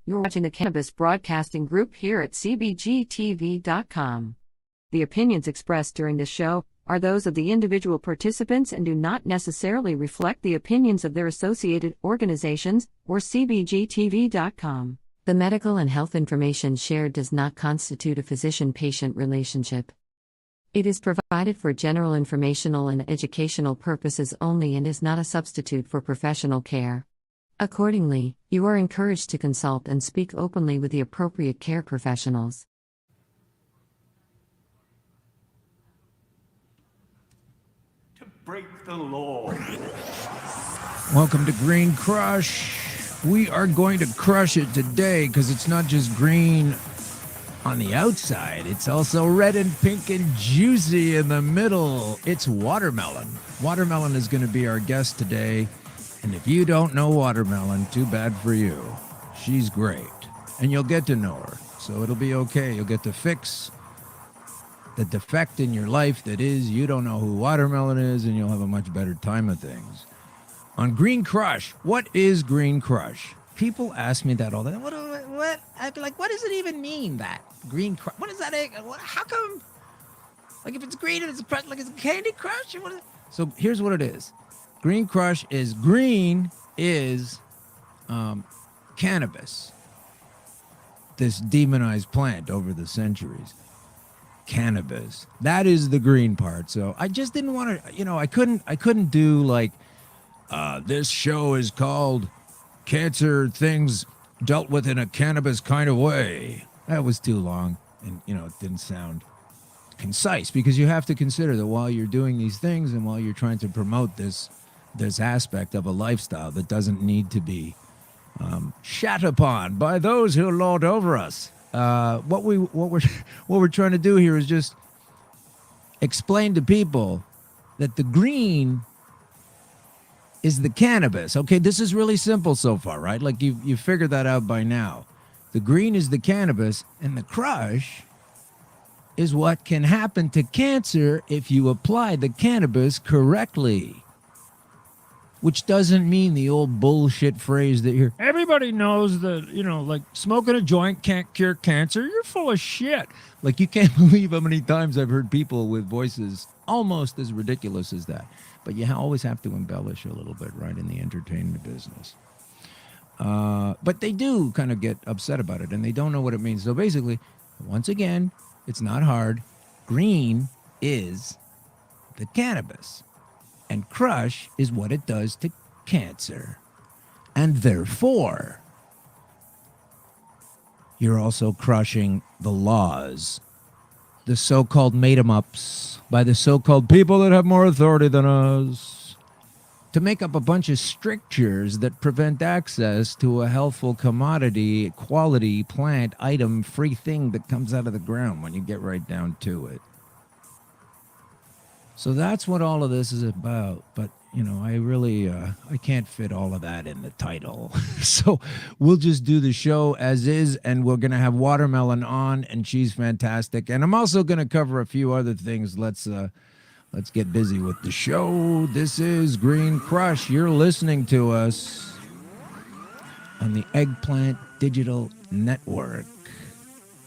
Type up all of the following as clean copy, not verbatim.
You're watching the Cannabis Broadcasting Group here at cbgtv.com. The opinions expressed during this show are those of the individual participants and do not necessarily reflect the opinions of their associated organizations or cbgtv.com. The medical and health information shared does not constitute a physician-patient relationship. It is provided for general informational and educational purposes only and is not a substitute for professional care. Accordingly, you are encouraged to consult and speak openly with the appropriate care professionals. To break the law. Welcome to Green Crush. We are going to crush it today because it's not just green on the outside, it's also red and pink and juicy in the middle. It's watermelon. Watermelon is going to be our guest today. And if you don't know watermelon, too bad for you. She's great. And you'll get to know her. So it'll be okay. You'll get to fix the defect in your life that is you don't know who watermelon is, and you'll have a much better time of things. On Green Crush, what is Green Crush? People ask me that all the time. What? I'd be like, what does it even mean, that? Green Crush? What is that? How come? Like, if it's green and it's like it's a Candy Crush? So here's what it is. Green Crush is cannabis, this demonized plant over the centuries. Cannabis. That is the green part. So I just didn't want to, I couldn't do like, this show is called Cancer Things Dealt With in a Cannabis Kind of Way. That was too long, and, it didn't sound concise, because you have to consider that while you're doing these things and while you're trying to promote this aspect of a lifestyle that doesn't need to be shat upon by those who lord over us. What we're trying to do here is just explain to people that the green is the cannabis. Okay, this is really simple so far, right? Like you figured that out by now. The green is the cannabis, and the crush is what can happen to cancer if you apply the cannabis correctly. Which doesn't mean the old bullshit phrase that everybody knows that, like smoking a joint can't cure cancer. You're full of shit. Like, you can't believe how many times I've heard people with voices almost as ridiculous as that. But you always have to embellish a little bit, right, in the entertainment business. But they do kind of get upset about it, and they don't know what it means. So basically, once again, it's not hard. Green is the cannabis. And crush is what it does to cancer. And therefore, you're also crushing the laws, the so-called made-em-ups by the so-called people that have more authority than us, to make up a bunch of strictures that prevent access to a healthful commodity, quality, plant, item, free thing that comes out of the ground when you get right down to it. So that's what all of this is about. But, I really, I can't fit all of that in the title. So we'll just do the show as is, and we're going to have Watermelon on, and she's fantastic. And I'm also going to cover a few other things. Let's get busy with the show. This is Green Crush. You're listening to us on the Eggplant Digital Network.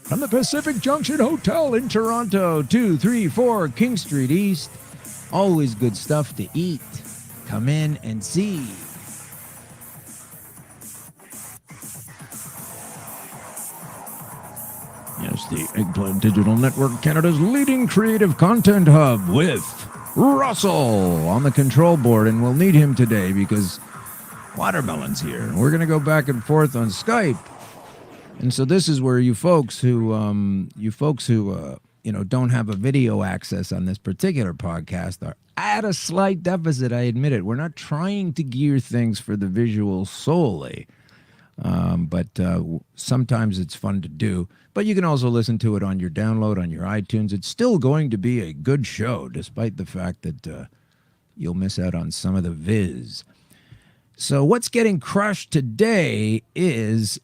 From the Pacific Junction Hotel in Toronto, 234 King Street East. Always good stuff to eat. Come in and see. Yes, the Eggplant Digital Network, Canada's leading creative content hub, with Russell on the control board. And we'll need him today because Watermelon's here. We're going to go back and forth on Skype. And so this is where you folks who don't have a video access on this particular podcast are at a slight deficit. I admit it. We're not trying to gear things for the visual solely, but sometimes it's fun to do. But you can also listen to it on your download on your iTunes. It's still going to be a good show, despite the fact that you'll miss out on some of the viz. So what's getting crushed today is...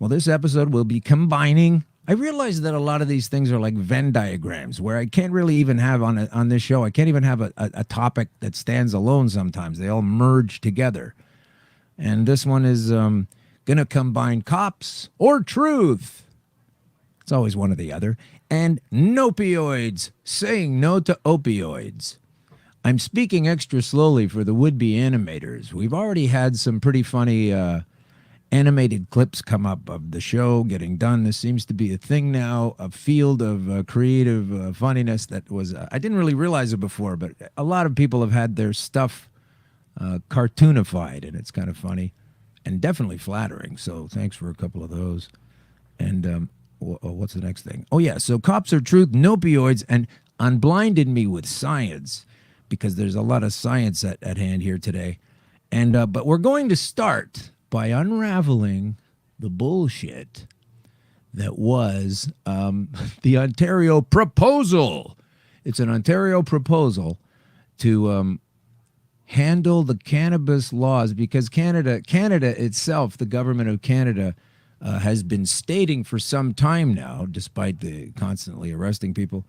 this episode will be combining. I realize that a lot of these things are like Venn diagrams, where I can't really even have on this show, I can't even have a topic that stands alone sometimes. They all merge together. And this one is gonna combine cops or truth. It's always one or the other. And nopioids, saying no to opioids. I'm speaking extra slowly for the would-be animators. We've already had some pretty funny animated clips come up of the show getting done. This seems to be a thing now, a field of creative funniness that was, I didn't really realize it before, but a lot of people have had their stuff cartoonified, and it's kind of funny and definitely flattering. So thanks for a couple of those. And what's the next thing? Oh, yeah. So cops are truth, nopioids, and Unblinded Me With Science, because there's a lot of science at hand here today. And but we're going to start by unraveling the bullshit that was the Ontario proposal. It's an Ontario proposal to handle the cannabis laws, because Canada itself, the government of Canada, has been stating for some time now, despite the constantly arresting people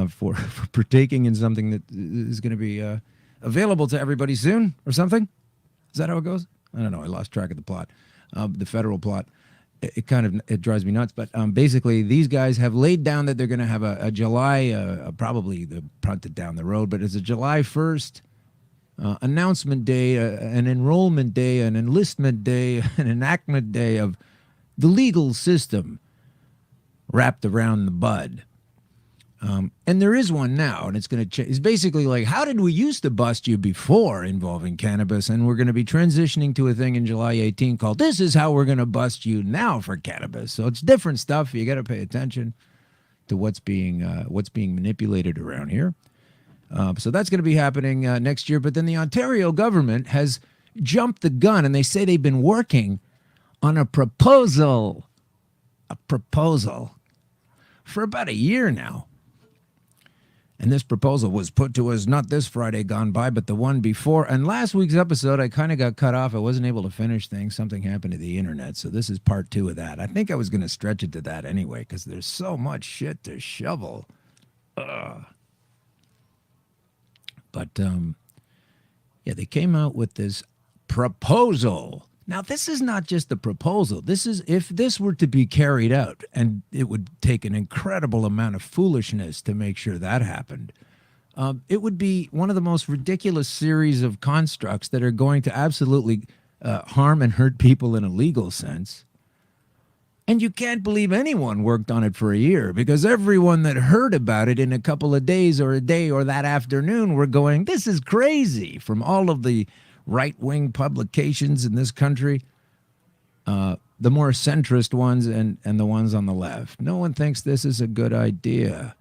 for partaking in something that is going to be available to everybody soon or something. Is that how it goes? I don't know. I lost track of the plot, the federal plot. It drives me nuts. But basically, these guys have laid down that they're going to have a July, probably the punted down the road, but it's a July 1st announcement day, an enrollment day, an enlistment day, an enactment day of the legal system wrapped around the bud. And there is one now, and it's going to change. It's basically like, how did we used to bust you before involving cannabis? And we're going to be transitioning to a thing in July 18 called, this is how we're going to bust you now for cannabis. So it's different stuff. You got to pay attention to what's being manipulated around here. So that's going to be happening next year. But then the Ontario government has jumped the gun, and they say they've been working on a proposal for about a year now. And this proposal was put to us not this Friday gone by, but the one before. And last week's episode, I kind of got cut off. I wasn't able to finish things. Something happened to the internet. So this is part 2 of that. I think I was going to stretch it to that anyway, because there's so much shit to shovel. But, yeah, they came out with this proposal. Now, this is not just a proposal. This is, if this were to be carried out, and it would take an incredible amount of foolishness to make sure that happened, it would be one of the most ridiculous series of constructs that are going to absolutely harm and hurt people in a legal sense. And you can't believe anyone worked on it for a year, because everyone that heard about it in a couple of days or a day or that afternoon were going, this is crazy, from all of the right-wing publications in this country, the more centrist ones and the ones on the left. No one thinks this is a good idea.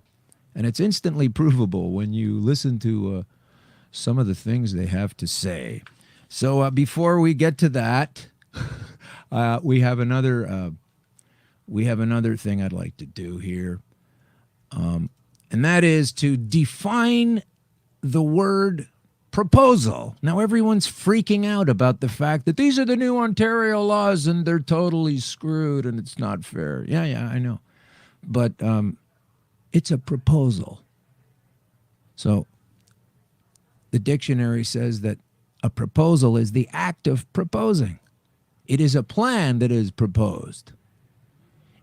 And it's instantly provable when you listen to some of the things they have to say. So before we get to that, we have another thing I'd like to do here. And that is to define the word proposal. Now, everyone's freaking out about the fact that these are the new Ontario laws and they're totally screwed and it's not fair. Yeah, I know. But it's a proposal. So the dictionary says that a proposal is the act of proposing. It is a plan that is proposed.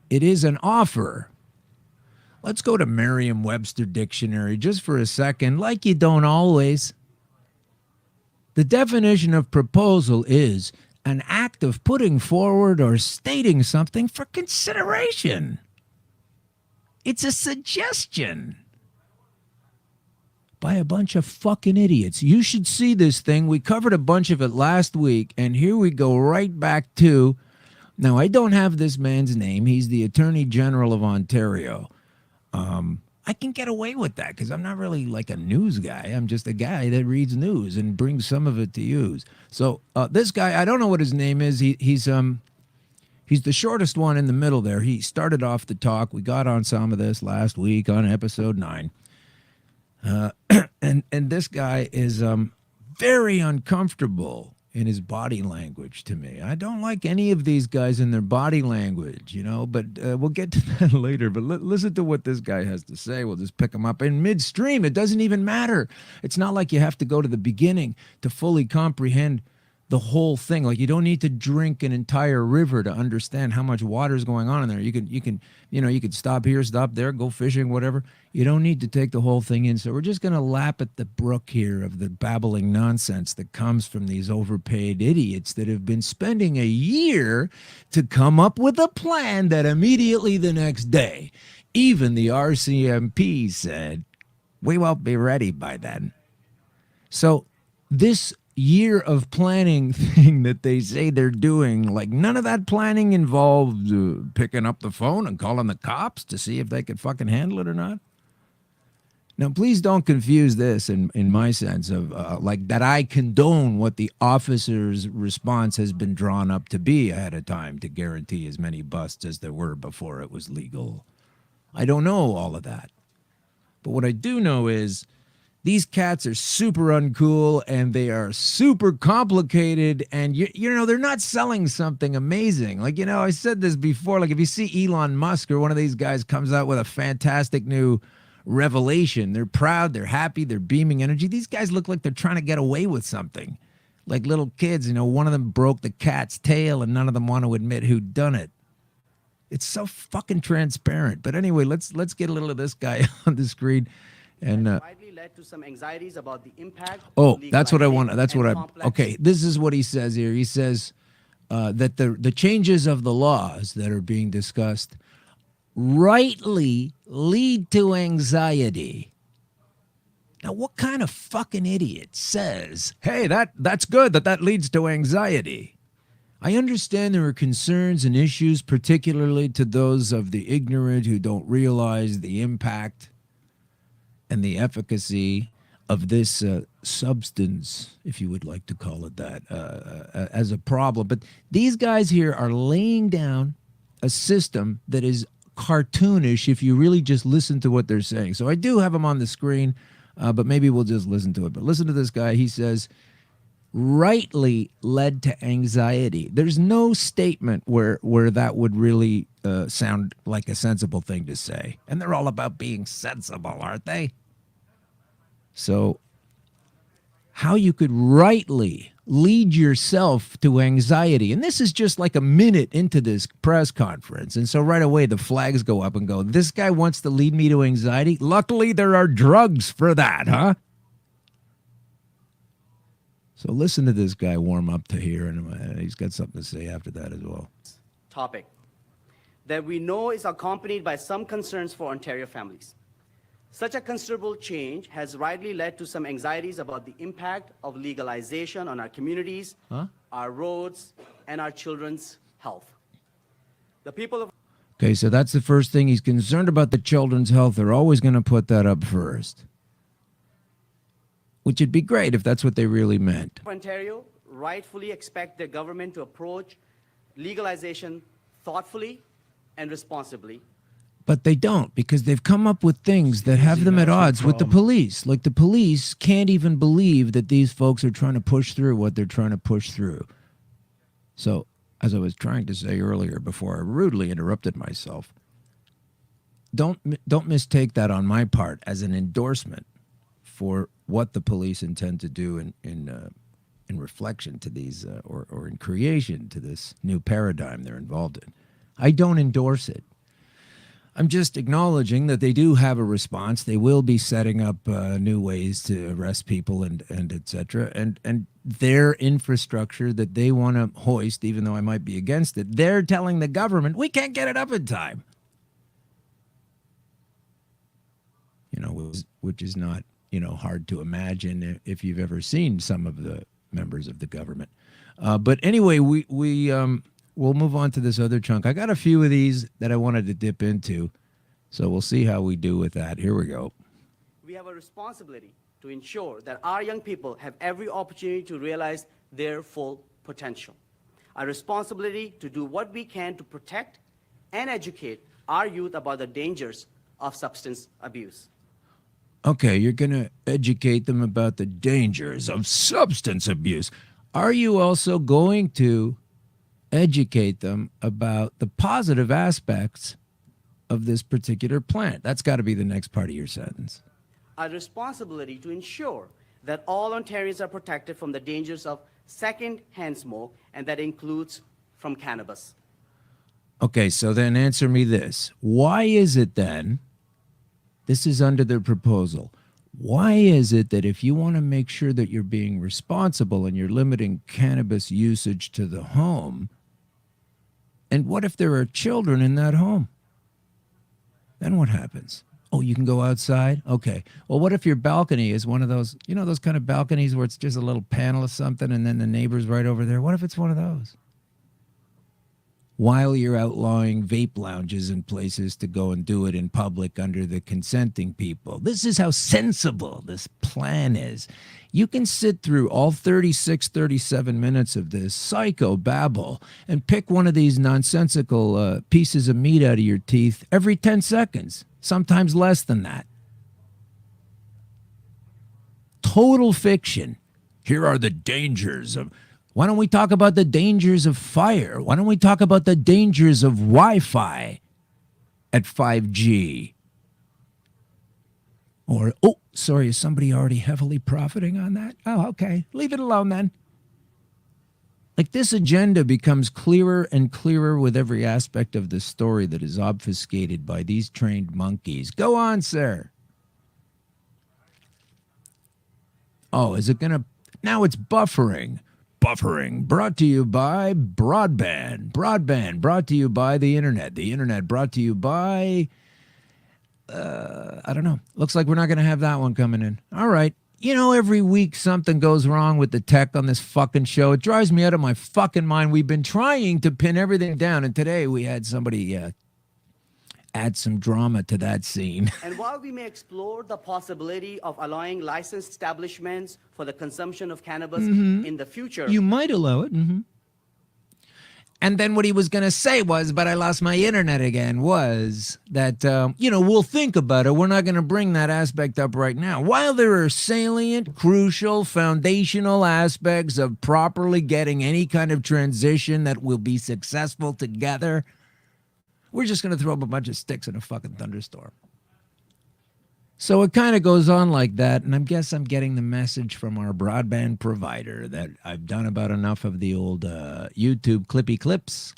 It is an offer. Let's go to Merriam-Webster Dictionary just for a second, like you don't always. The definition of proposal is an act of putting forward or stating something for consideration. It's a suggestion by a bunch of fucking idiots. You should see this thing. We covered a bunch of it last week, and here we go right back to, now I don't have this man's name. He's the Attorney General of Ontario. I can get away with that because I'm not really like a news guy. I'm just a guy that reads news and brings some of it to use. So this guy, I don't know what his name is. He's the shortest one in the middle there. He started off the talk. We got on some of this last week on episode 9. And this guy is very uncomfortable in his body language to me. I don't like any of these guys in their body language, but we'll get to that later. But listen to what this guy has to say. We'll just pick him up in midstream. It doesn't even matter. It's not like you have to go to the beginning to fully comprehend the whole thing. Like, you don't need to drink an entire river to understand how much water is going on in there. You could stop here, stop there, go fishing, whatever. You don't need to take the whole thing in. So we're just going to lap at the brook here of the babbling nonsense that comes from these overpaid idiots that have been spending a year to come up with a plan that immediately the next day, even the RCMP said, we won't be ready by then. So this year of planning thing that they say they're doing, like, none of that planning involved picking up the phone and calling the cops to see if they could fucking handle it or not. Now, please don't confuse this in my sense of like that I condone what the officer's response has been drawn up to be ahead of time to guarantee as many busts as there were before it was legal. I don't know all of that. But what I do know is these cats are super uncool and they are super complicated, and you know, they're not selling something amazing. Like, you know, I said this before, like if you see Elon Musk or one of these guys comes out with a fantastic new revelation, they're proud, they're happy, they're beaming energy. These guys look like they're trying to get away with something. Like little kids, you know, one of them broke the cat's tail and none of them want to admit who done it. It's so fucking transparent. But anyway, let's get a little of this guy on the screen. And widely led to some anxieties about the impact. Oh, that's what I want. That's what okay, this is what he says here. He says that the changes of the laws that are being discussed rightly lead to anxiety. Now, what kind of fucking idiot says, hey, that's good that leads to anxiety? I understand there are concerns and issues, particularly to those of the ignorant who don't realize the impact and the efficacy of this substance, if you would like to call it that, as a problem. But these guys here are laying down a system that is cartoonish if you really just listen to what they're saying. So I do have them on the screen, but maybe we'll just listen to it. But listen to this guy. He says, rightly led to anxiety. There's no statement where that would really sound like a sensible thing to say. And they're all about being sensible, aren't they? So how you could rightly lead yourself to anxiety. And this is just like a minute into this press conference. And so right away the flags go up and go, this guy wants to lead me to anxiety? Luckily there are drugs for that, huh? So listen to this guy warm up to here, and he's got something to say after that as well. Topic that we know is accompanied by some concerns for Ontario families. Such a considerable change has rightly led to some anxieties about the impact of legalization on our communities, our roads, and our children's health. The people of... Okay, so that's the first thing. He's concerned about the children's health. They're always going to put that up first, which would be great if that's what they really meant. Ontario rightfully expect their government to approach legalization thoughtfully and responsibly. But they don't, because they've come up with things that have them at odds with the police. Like the police can't even believe that these folks are trying to push through what they're trying to push through. So, as I was trying to say earlier before I rudely interrupted myself, don't mistake that on my part as an endorsement for what the police intend to do in reflection to these or in creation to this new paradigm they're involved in. I don't endorse it. I'm just acknowledging that they do have a response. They will be setting up new ways to arrest people and et cetera. And their infrastructure that they want to hoist, even though I might be against it, they're telling the government, we can't get it up in time. You know, which is not, you know, hard to imagine if you've ever seen some of the members of the government. But anyway, we'll move on to this other chunk. I got a few of these that I wanted to dip into, so we'll see how we do with that. Here we go. We have a responsibility to ensure that our young people have every opportunity to realize their full potential. A responsibility to do what we can to protect and educate our youth about the dangers of substance abuse. Okay, you're going to educate them about the dangers of substance abuse. Are you also going to educate them about the positive aspects of this particular plant? That's got to be the next part of your sentence. A responsibility to ensure that all Ontarians are protected from the dangers of second-hand smoke, and that includes from cannabis. Okay, so then answer me this. Why is it then, this is under the proposal, why is it that if you want to make sure that you're being responsible and you're limiting cannabis usage to the home, and what if there are children in that home? Then what happens? Oh, you can go outside? Okay. Well, what if your balcony is one of those, you know, those kind of balconies where it's just a little panel of something and then the neighbor's right over there? What if it's one of those? While you're outlawing vape lounges and places to go and do it in public under the consenting people. This is how sensible this plan is. You can sit through all 36, 37 minutes of this psycho babble and pick one of these nonsensical pieces of meat out of your teeth every 10 seconds, sometimes less than that. Total fiction. Here are the dangers of... Why don't we talk about the dangers of fire? Why don't we talk about the dangers of Wi-Fi at 5G? Or, oh, sorry, is somebody already heavily profiting on that? Oh, okay. Leave it alone then. Like, this agenda becomes clearer and clearer with every aspect of the story that is obfuscated by these trained monkeys. Go on, sir. Oh, is it going to... Now it's buffering. Buffering brought to you by broadband. Broadband brought to you by the internet. The internet brought to you by, I don't know. Looks like we're not going to have that one coming in. All right. You know, every week something goes wrong with the tech on this fucking show. It drives me out of my fucking mind. We've been trying to pin everything down, and today we had somebody add some drama to that scene. And while we may explore the possibility of allowing licensed establishments for the consumption of cannabis in the future, You might allow it. And then what he was going to say was, but I lost my internet again, was that, we'll think about it. We're not going to bring that aspect up right now. While there are salient, crucial, foundational aspects of properly getting any kind of transition that will be successful together, we're just going to throw up a bunch of sticks in a fucking thunderstorm. So it kind of goes on like that, and I guess I'm getting the message from our broadband provider that I've done about enough of the old YouTube clippy clips,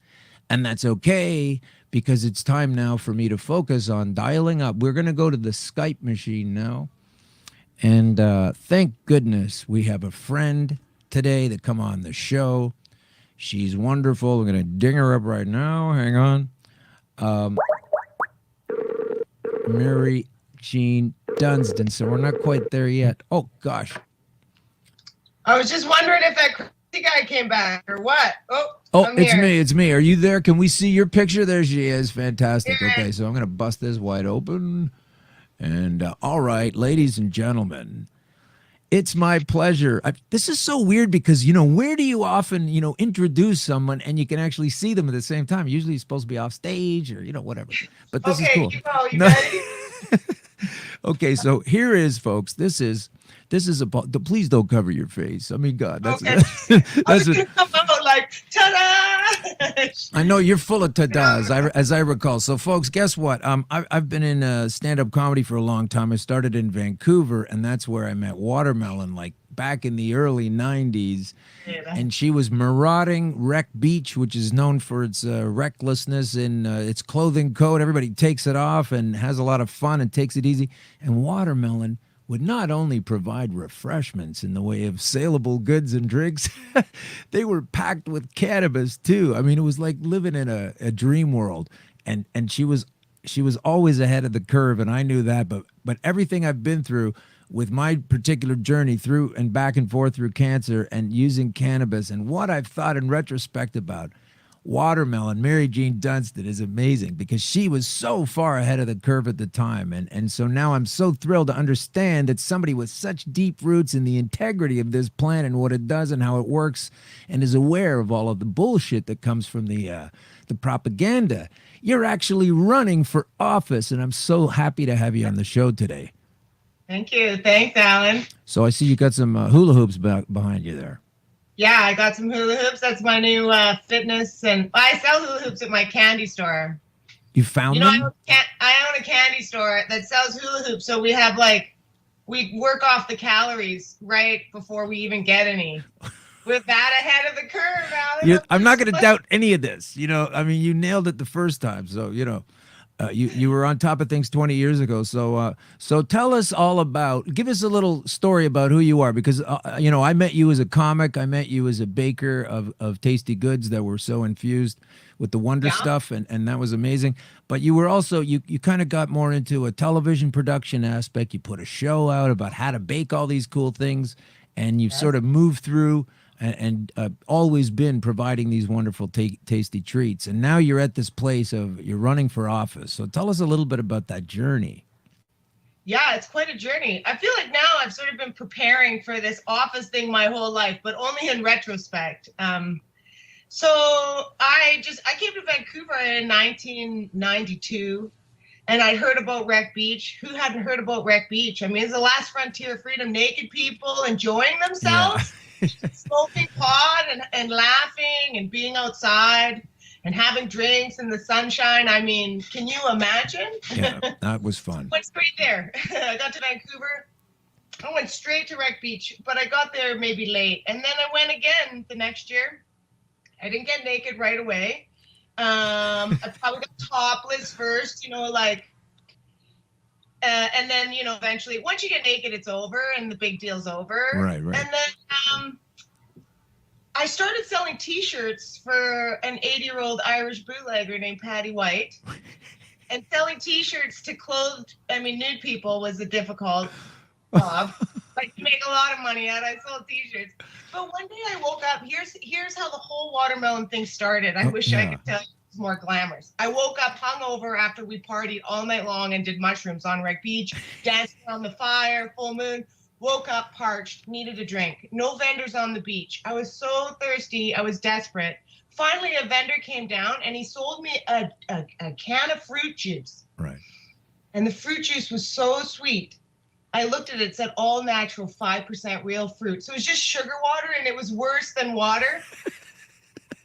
and that's okay, because it's time now for me to focus on dialing up. We're going to go to the Skype machine now, and thank goodness we have a friend today that come on the show. She's wonderful. We're going to ding her up right now. Hang on. Mary Jean Dunsdon. So we're not quite there yet. Oh, gosh. I was just wondering if that crazy guy came back or what. Oh, I'm it's here. me. It's me. Are you there? Can we see your picture? There she is. Fantastic. Okay, so I'm going to bust this wide open. And all right, ladies and gentlemen, it's my pleasure. This is so weird because, where do you often, introduce someone and you can actually see them at the same time? Usually it's supposed to be off stage or, whatever. But this is cool. You ready? Okay, so here is, folks. This is please don't cover your face. I mean, God, that's Okay. that's gonna come out like ta-da! I know you're full of ta-das, as I recall. So, folks, guess what? I've been in stand-up comedy for a long time. I started in Vancouver, and that's where I met Watermelon, like back in the early 90s. And she was marauding Wreck Beach, which is known for its recklessness in its clothing code. Everybody takes it off and has a lot of fun and takes it easy. And Watermelon would not only provide refreshments in the way of saleable goods and drinks, they were packed with cannabis too. I mean, it was like living in a dream world. And she was always ahead of the curve, and I knew that. But everything I've been through with my particular journey through and back and forth through cancer and using cannabis, and what I've thought in retrospect about Watermelon, Mary Jean Dunsdon, is amazing because she was so far ahead of the curve at the time. And so now I'm so thrilled to understand that somebody with such deep roots in the integrity of this plan and what it does and how it works, and is aware of all of the bullshit that comes from the propaganda. You're actually running for office, and I'm so happy to have you on the show today. Thank you. Thanks, Alan. So I see you got some hula hoops behind you there. Yeah, I got some hula hoops. That's my new fitness, and I sell hula hoops at my candy store. You found them? I own a candy store that sells hula hoops, so we work off the calories right before we even get any. We're that ahead of the curve, Alex. I'm not going to doubt any of this. I mean, you nailed it the first time. So, you were on top of things 20 years ago. So tell us all about, give us a little story about who you are, because, I met you as a comic. I met you as a baker of tasty goods that were so infused with the wonder stuff. And that was amazing. But you were also, you kind of got more into a television production aspect. You put a show out about how to bake all these cool things, and you've sort of moved through and always been providing these wonderful, tasty treats. And now you're at this place you're running for office. So tell us a little bit about that journey. Yeah, it's quite a journey. I feel like now I've sort of been preparing for this office thing my whole life, but only in retrospect. So I came to Vancouver in 1992, and I heard about Wreck Beach. Who hadn't heard about Wreck Beach? I mean, it's the last frontier of freedom, naked people enjoying themselves. Yeah. Smoking pot and laughing and being outside and having drinks in the sunshine. I mean, can you imagine? Yeah, that was fun. Went straight there. I got to Vancouver. I went straight to Wreck Beach, but I got there maybe late. And then I went again the next year. I didn't get naked right away. I probably got topless first, and then, eventually, once you get naked, it's over and the big deal's over. Right. And then I started selling T-shirts for an 80-year-old Irish bootlegger named Patty White. And selling T-shirts to nude people was a difficult job. Like, you make a lot of money out. I sold T-shirts. But one day I woke up. Here's how the whole watermelon thing started. I wish I could tell you. More glamorous. I woke up hungover after we partied all night long and did mushrooms on Wreck Beach, dancing on the fire, full moon. Woke up parched, needed a drink. No vendors on the beach. I was so thirsty. I was desperate. Finally, a vendor came down and he sold me a can of fruit juice. Right. And the fruit juice was so sweet. I looked at it, it said all natural, 5% real fruit. So it was just sugar water, and it was worse than water.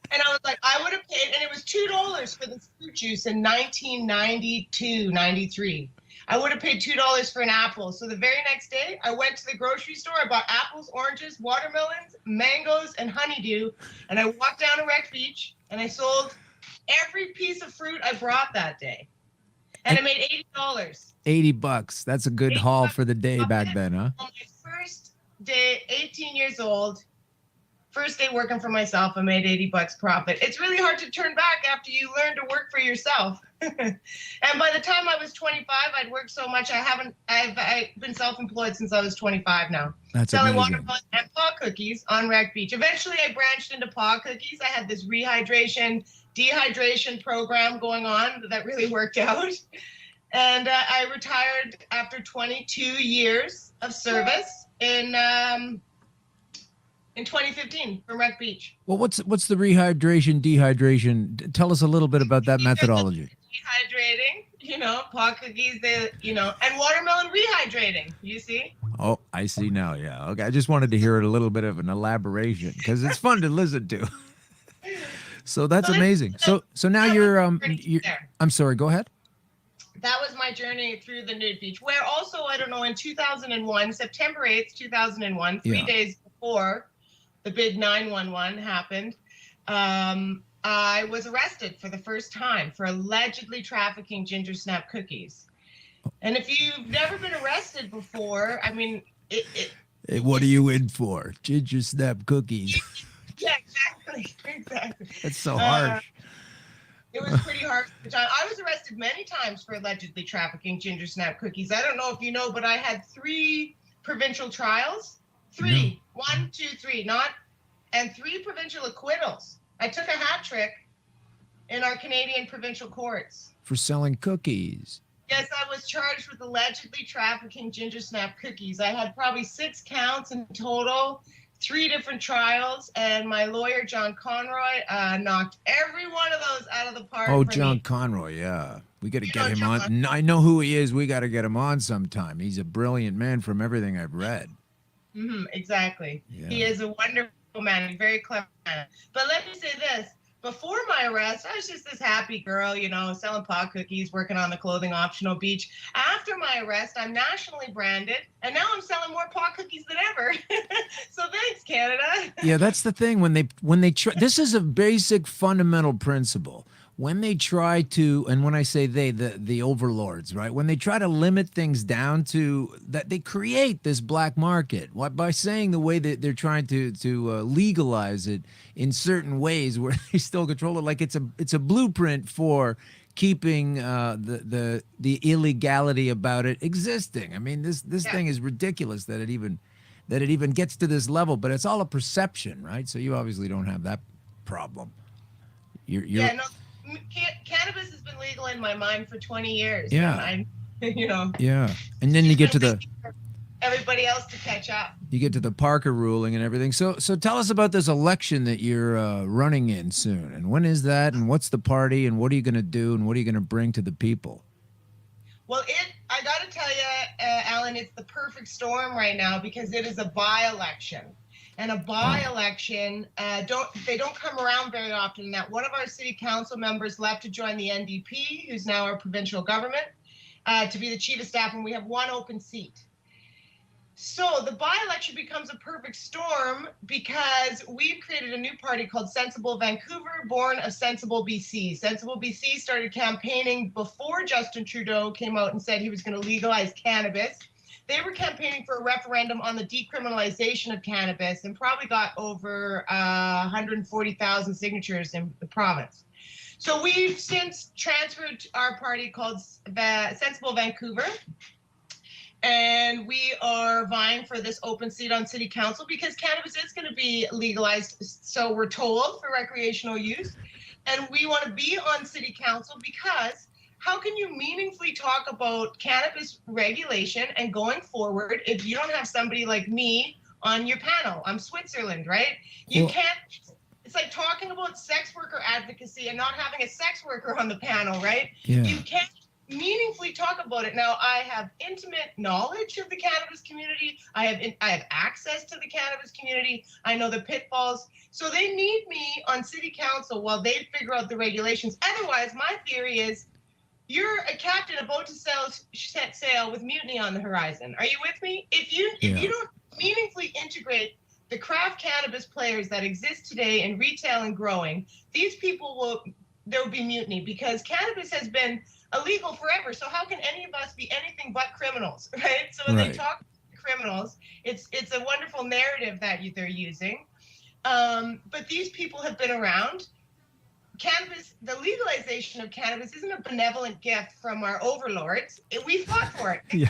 And I was like, I would have paid, and it was $2 for the fruit juice in 1992, 93. I would have paid $2 for an apple. So the very next day, I went to the grocery store. I bought apples, oranges, watermelons, mangoes, and honeydew. And I walked down to Wreck Beach, and I sold every piece of fruit I brought that day. And I made $80. $80. That's a good haul for the day back then, huh? On my first day, 18 years old, first day working for myself, I made $80 profit. It's really hard to turn back after you learn to work for yourself. And by the time I was 25, I'd worked so much. I've been self-employed since I was 25 now. That's selling amazing. watermelon and paw cookies on Wreck Beach. Eventually, I branched into paw cookies. I had this rehydration, dehydration program going on that really worked out. And I retired after 22 years of service in 2015 from Wreck Beach. Well, what's the rehydration, dehydration? Tell us a little bit about that methodology. Dehydrating, paw cookies, and watermelon rehydrating, you see? Oh, I see now, yeah. Okay, I just wanted to hear a little bit of an elaboration because it's fun to listen to. So that's amazing. So now you're I'm sorry, go ahead. That was my journey through the nude beach, where also, I don't know, in 2001, September 8th, 2001, 3 days before the big 911 happened, I was arrested for the first time for allegedly trafficking ginger snap cookies. And if you've never been arrested before, I mean, hey, what are you in for? Ginger snap cookies. Yeah, exactly. That's so harsh. It was pretty hard. I was arrested many times for allegedly trafficking ginger snap cookies. I don't know if you know, but I had 3 provincial trials. 3. 1, 2, 3. And 3 provincial acquittals. I took a hat trick in our Canadian provincial courts. For selling cookies. Yes, I was charged with allegedly trafficking ginger snap cookies. I had probably 6 counts in total. 3 different trials, and my lawyer, John Conroy, knocked every one of those out of the park. Oh, John Conroy, yeah. We got to get him on. I know who he is. We got to get him on sometime. He's a brilliant man from everything I've read. Exactly. Yeah. He is a wonderful man, a very clever man. But let me say this. Before my arrest, I was just this happy girl, selling pot cookies, working on the clothing optional beach. After after my arrest, I'm nationally branded, and now I'm selling more pot cookies than ever. So thanks, Canada. Yeah, that's the thing. When they try, this is a basic fundamental principle. When they try to, and when I say they, the overlords, right? When they try to limit things down to that, they create this black market by saying the way that they're trying to legalize it in certain ways where they still control it. Like it's a blueprint for keeping the illegality about it existing. I mean, this thing is ridiculous that it even gets to this level, but it's all a perception, right? So you obviously don't have that problem. Yeah, no, cannabis has been legal in my mind for 20 years. Yeah. And I'm, Yeah. And then you get to everybody else to catch up. You get to the Parker ruling and everything. So tell us about this election that you're running in soon. And when is that? And what's the party? And what are you going to do? And what are you going to bring to the people? Well, I got to tell you, Alan, it's the perfect storm right now because it is a by-election. And a by-election, they don't come around very often. That one of our city council members left to join the NDP, who's now our provincial government, to be the chief of staff, and we have one open seat. So the by-election becomes a perfect storm because we've created a new party called Sensible Vancouver, born of Sensible BC. Sensible BC started campaigning before Justin Trudeau came out and said he was going to legalize cannabis. They were campaigning for a referendum on the decriminalization of cannabis and probably got over 140,000 signatures in the province. So we've since transferred our party called Sensible Vancouver, and we are vying for this open seat on city council because cannabis is going to be legalized, so we're told, for recreational use. And we want to be on city council because how can you meaningfully talk about cannabis regulation and going forward if you don't have somebody like me on your panel? I'm Switzerland, right? You can't, it's like talking about sex worker advocacy and not having a sex worker on the panel, right? Yeah. You can't meaningfully talk about it. Now, I have intimate knowledge of the cannabis community. I have access to the cannabis community. I know the pitfalls. So they need me on city council while they figure out the regulations. Otherwise, my theory is, you're a captain about to set sail with mutiny on the horizon. Are you with me? If you don't meaningfully integrate the craft cannabis players that exist today in retail and growing, these people there will be mutiny because cannabis has been illegal forever. So how can any of us be anything but criminals, right? So when they talk to criminals, it's a wonderful narrative that they're using. But these people have been around. Cannabis, the legalization of cannabis isn't a benevolent gift from our overlords. We fought for it. Yeah.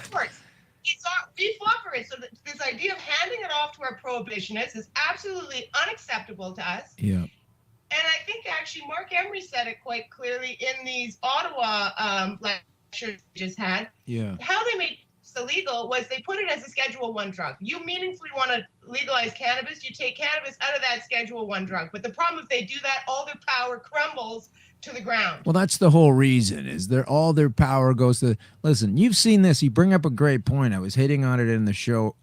We fought for it. So this idea of handing it off to our prohibitionists is absolutely unacceptable to us. Yeah. And I think actually Mark Emery said it quite clearly in these Ottawa lectures we just had. Yeah. How they made this illegal was they put it as a Schedule I drug. You meaningfully want to legalize cannabis, you take cannabis out of that Schedule I drug. But the problem, if they do that, all their power crumbles to the ground. Well, that's the whole reason, is all their power goes to, listen, you've seen this, you bring up a great point. I was hitting on it in the show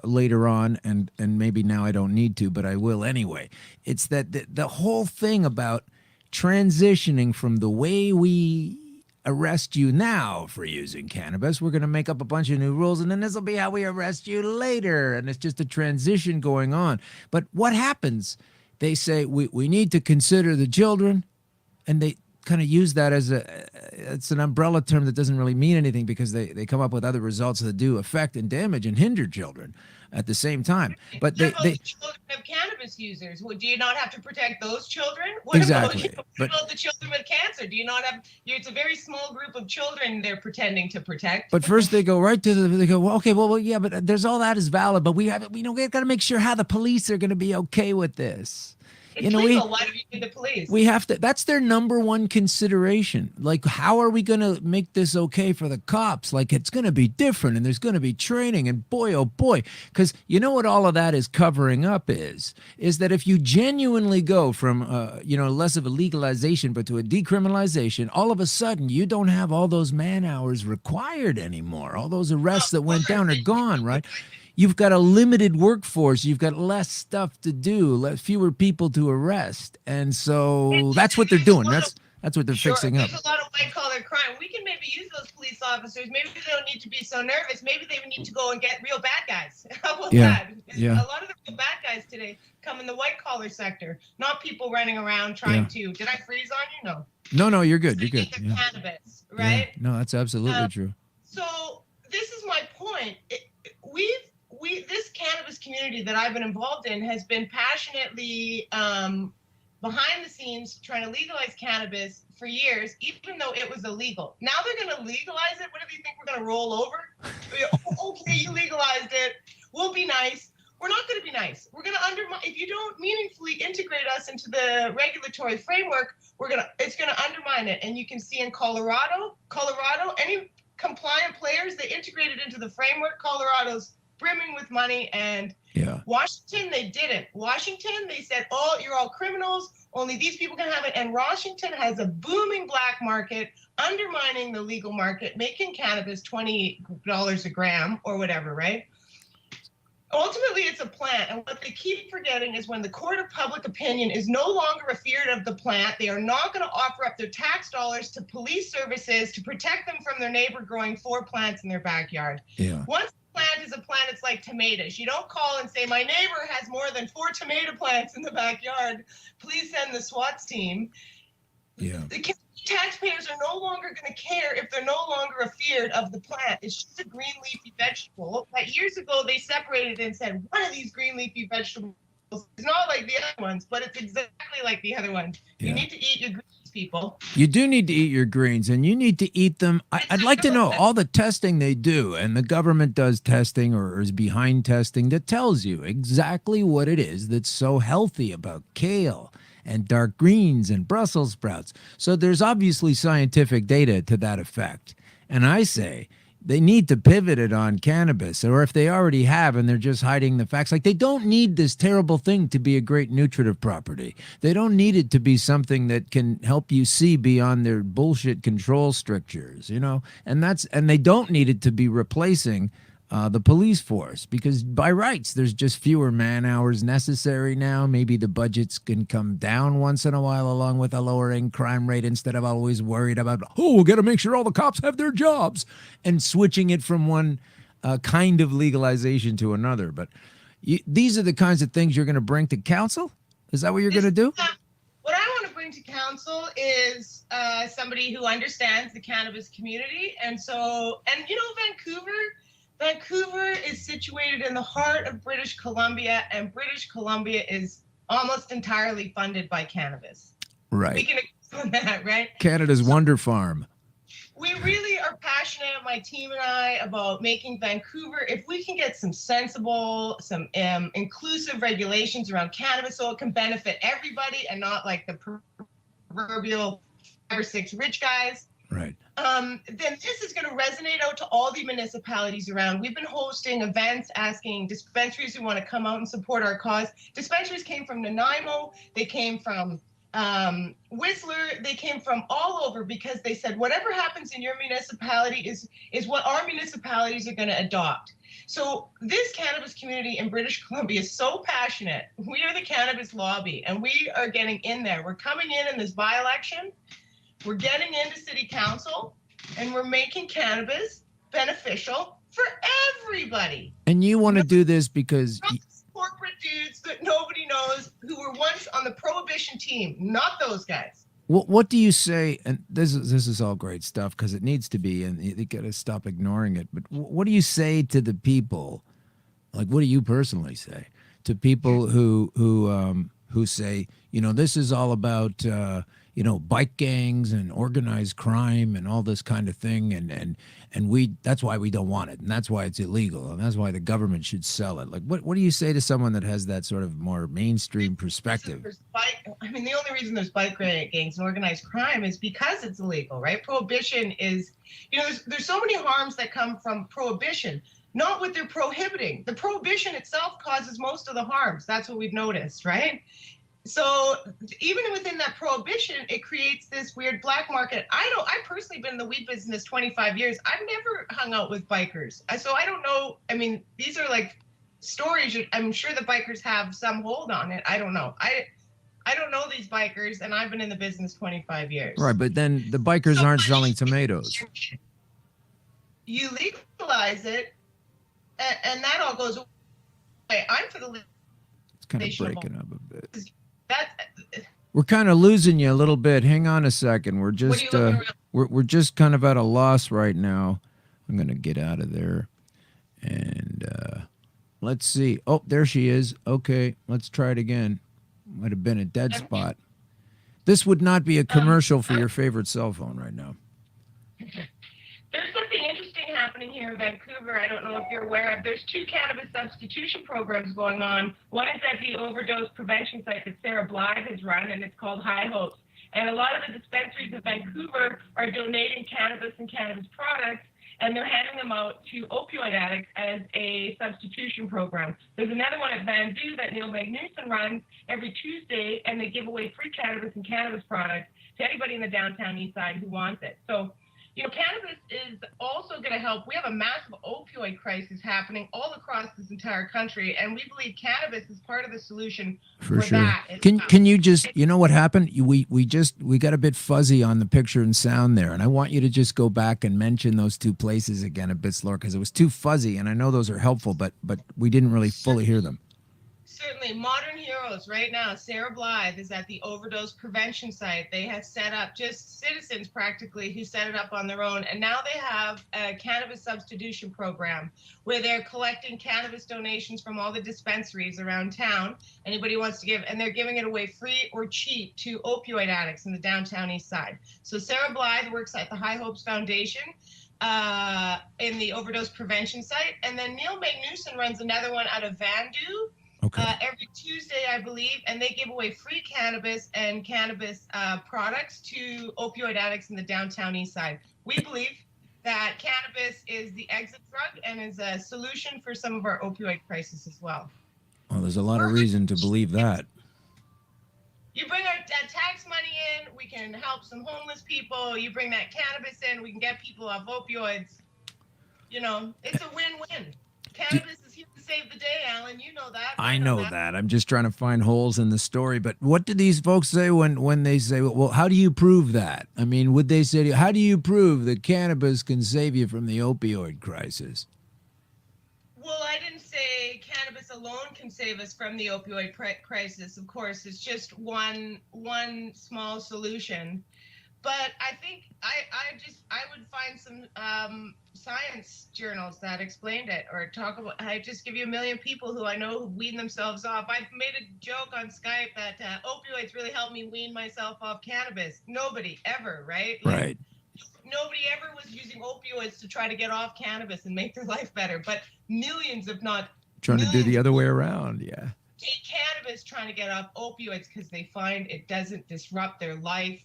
later on, and maybe now I don't need to, but I will anyway. It's that the whole thing about transitioning from the way we arrest you now for using cannabis, we're going to make up a bunch of new rules, and then this will be how we arrest you later, and it's just a transition going on. But what happens? They say we need to consider the children, and they kind of use that as it's an umbrella term that doesn't really mean anything because they come up with other results that do affect and damage and hinder children at the same time. But the children of cannabis users, do you not have to protect those children? What exactly. What about the children with cancer? Do you not have? It's a very small group of children they're pretending to protect. But first they go right to they go, well, okay, well, yeah, but there's all that is valid, but we've got to make sure how the police are going to be okay with this. It's legal. Why do you need the police? We have to. That's their number one consideration. Like, how are we going to make this okay for the cops? Like, it's going to be different, and there's going to be training, and boy, oh boy, because you know what all of that is covering up is that if you genuinely go from less of a legalization but to a decriminalization, all of a sudden you don't have all those man hours required anymore. All those arrests that went down are gone, right? You've got a limited workforce. You've got less stuff to do, fewer people to arrest, and so that's what they're doing. That's what they're fixing up. There's a lot of white collar crime. We can maybe use those police officers. Maybe they don't need to be so nervous. Maybe they need to go and get real bad guys. How about that? Yeah. A lot of the real bad guys today come in the white collar sector, not people running around trying to. Did I freeze on you? No. No, you're good. You're good. The cannabis, right? Yeah. No, that's absolutely true. So this is my point. This cannabis community that I've been involved in has been passionately behind the scenes trying to legalize cannabis for years, even though it was illegal. Now they're going to legalize it. What do you think we're going to roll over? Okay, you legalized it. We'll be nice. We're not going to be nice. We're going to undermine. If you don't meaningfully integrate us into the regulatory framework, it's going to undermine it. And you can see in Colorado, any compliant players, they integrated into the framework. Colorado's brimming with money, and Washington, they didn't. Washington, they said, oh, you're all criminals, only these people can have it. And Washington has a booming black market, undermining the legal market, making cannabis $20 a gram or whatever, right? Ultimately, it's a plant, and what they keep forgetting is when the court of public opinion is no longer afeard of the plant, they are not going to offer up their tax dollars to police services to protect them from their neighbor growing 4 plants in their backyard. Yeah. Once a plant is a plant, it's like tomatoes. You don't call and say, my neighbor has more than 4 tomato plants in the backyard. Please send the SWAT team. Yeah. The taxpayers are no longer going to care if they're no longer afeard of the plant. It's just a green leafy vegetable that years ago they separated and said, one of these green leafy vegetables is not like the other ones, but it's exactly like the other ones. Yeah. You need to eat your greens, people. You do need to eat your greens, and you need to eat them. I'd like to know all the testing they do, and the government does testing or is behind testing that tells you exactly what it is that's so healthy about kale and dark greens and Brussels sprouts. So there's obviously scientific data to that effect. And I say they need to pivot it on cannabis, or if they already have and they're just hiding the facts, like they don't need this terrible thing to be a great nutritive property. They don't need it to be something that can help you see beyond their bullshit control strictures, you know? And they don't need it to be replacing the police force, because by rights, there's just fewer man hours necessary now. Maybe the budgets can come down once in a while along with a lowering crime rate, instead of always worried about, we'll got to make sure all the cops have their jobs, and switching it from one kind of legalization to another. But these are the kinds of things you're going to bring to council? Is that what you're going to do? What I want to bring to council is somebody who understands the cannabis community. And you know, Vancouver is situated in the heart of British Columbia, and British Columbia is almost entirely funded by cannabis. Right. We can agree on that, right? Canada's Wonder Farm. We really are passionate, my team and I, about making Vancouver, if we can get some sensible, some inclusive regulations around cannabis so it can benefit everybody and not like the proverbial 5 or 6 rich guys. Right. Then this is going to resonate out to all the municipalities around. We've been hosting events asking dispensaries who want to come out and support our cause. Dispensaries came from Nanaimo, they came from Whistler, they came from all over, because they said whatever happens in your municipality is what our municipalities are going to adopt. So this cannabis community in British Columbia is so passionate. We are the cannabis lobby, and we are getting in there. We're coming in this by-election. We're getting into city council, and we're making cannabis beneficial for everybody. And you want to do this because corporate dudes that nobody knows who were once on the prohibition team, not those guys. What do you say? And this is all great stuff, because it needs to be, and you got to stop ignoring it. But what do you say to the people? Like, what do you personally say to people who say, you know, this is all about you know, bike gangs and organized crime and all this kind of thing, and that's why we don't want it, and that's why it's illegal, and that's why the government should sell it. Like, what do you say to someone that has that sort of more mainstream perspective? I mean, the only reason there's bike gangs and organized crime is because it's illegal, right? Prohibition is, you know, there's so many harms that come from prohibition, not what they're prohibiting. The prohibition itself causes most of the harms. That's what we've noticed, right? So even within that prohibition, it creates this weird black market. I personally been in the weed business 25 years. I've never hung out with bikers. So I don't know. I mean, these are like stories. I'm sure the bikers have some hold on it. I don't know. I don't know these bikers, and I've been in the business 25 years. Right, but then the bikers aren't selling tomatoes. You legalize it, and that all goes away. I'm for the legalization. It's kind of breaking up a bit. That's We're kind of losing you a little bit. Hang on a second. We're what are just you looking around? we're just kind of at a loss right now. I'm gonna get out of there, and let's see. Oh, there she is. Okay, let's try it again. Might have been a dead spot. This would not be a commercial for your favorite cell phone right now. There's something interesting happening here in Vancouver. I don't know if you're aware of. There's 2 cannabis substitution programs going on. One is at the overdose prevention site that Sarah Blythe has run, and it's called High Hopes. And a lot of the dispensaries in Vancouver are donating cannabis and cannabis products, and they're handing them out to opioid addicts as a substitution program. There's another one at Vancouver that Neil Magnuson runs every Tuesday, and they give away free cannabis and cannabis products to anybody in the downtown east side who wants it. So, you know, cannabis is also going to help. We have a massive opioid crisis happening all across this entire country, and we believe cannabis is part of the solution for sure. that. Can you just, you know what happened? We got a bit fuzzy on the picture and sound there, and I want you to just go back and mention those 2 places again a bit slower, because it was too fuzzy, and I know those are helpful, but we didn't really fully hear them. Certainly. Modern heroes right now. Sarah Blythe is at the overdose prevention site. They have set up, just citizens practically who set it up on their own. And now they have a cannabis substitution program where they're collecting cannabis donations from all the dispensaries around town. Anybody who wants to give, and they're giving it away free or cheap to opioid addicts in the downtown east side. So Sarah Blythe works at the High Hopes Foundation in the overdose prevention site. And then Neil Magnuson runs another one out of Vandu. Okay. Every Tuesday, I believe, and they give away free cannabis and cannabis products to opioid addicts in the downtown east side. We believe that cannabis is the exit drug and is a solution for some of our opioid crisis as well. Well, there's a lot of reason to believe that. You bring our tax money in, we can help some homeless people. You bring that cannabis in, we can get people off opioids. You know, it's a win-win. Cannabis is here to save the day, Alan. You know that. I know that. I'm just trying to find holes in the story. But what do these folks say when they say, well, how do you prove that? I mean, would they say, how do you prove that cannabis can save you from the opioid crisis? Well, I didn't say cannabis alone can save us from the opioid crisis. Of course, it's just one small solution. But I think I would find some science journals that explained it, or talk about. I just give you a million people who I know who wean themselves off. I've made a joke on Skype that opioids really helped me wean myself off cannabis. Nobody ever, right? Right. Nobody ever was using opioids to try to get off cannabis and make their life better. But millions, if not trying to do the other way around. Yeah. Take cannabis trying to get off opioids because they find it doesn't disrupt their life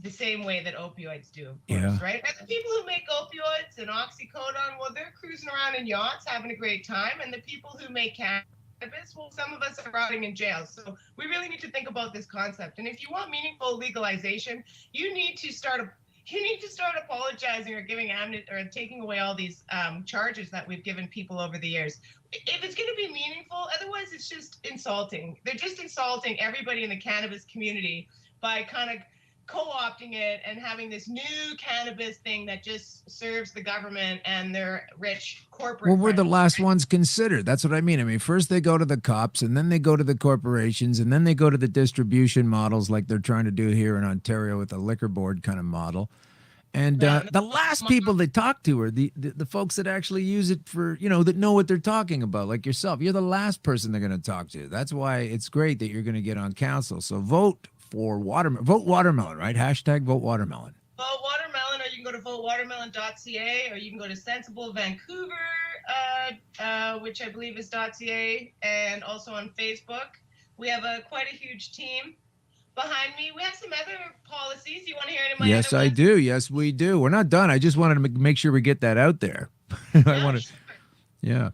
the same way that opioids do, of course, right? And the people who make opioids and oxycodone, well, they're cruising around in yachts having a great time. And the people who make cannabis, well, some of us are rotting in jail. So we really need to think about this concept. And if you want meaningful legalization, you need to start apologizing or giving amnesty or taking away all these charges that we've given people over the years. If it's going to be meaningful, otherwise it's just insulting. They're just insulting everybody in the cannabis community by kind of co-opting it and having this new cannabis thing that just serves the government and their rich corporate. Well, we're the last ones considered. That's what I mean. I mean, first they go to the cops, and then they go to the corporations, and then they go to the distribution models like they're trying to do here in Ontario with a liquor board kind of model. And the last people they talk to are the folks that actually use it for, you know, that know what they're talking about, like yourself. You're the last person they're going to talk to. That's why it's great that you're going to get on council. So vote watermelon, right? Hashtag vote watermelon. Vote watermelon, or you can go to votewatermelon.ca, or you can go to Sensible Vancouver, which I believe is .ca, and also on Facebook. We have quite a huge team behind me. We have some other policies. You want to hear any of my Yes, other I ones? do. Yes, we do. We're not done. I just wanted to make sure we get that out there. I want to, Sure. yeah.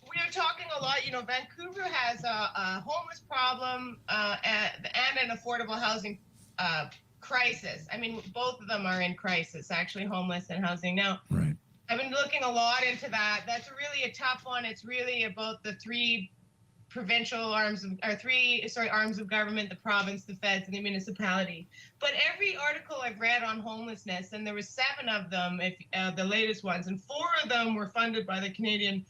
We are talking a lot. You know, Vancouver has a homeless problem and an affordable housing crisis. I mean, both of them are in crisis, actually, homeless and housing. Now, Right. I've been looking a lot into that. That's really a tough one. It's really about the 3% provincial arms of, or three, sorry, arms of government, the province, the feds, and the municipality. But every article I've read on homelessness, and there was 7 of them, if the latest ones, and 4 of them were funded by the Canadian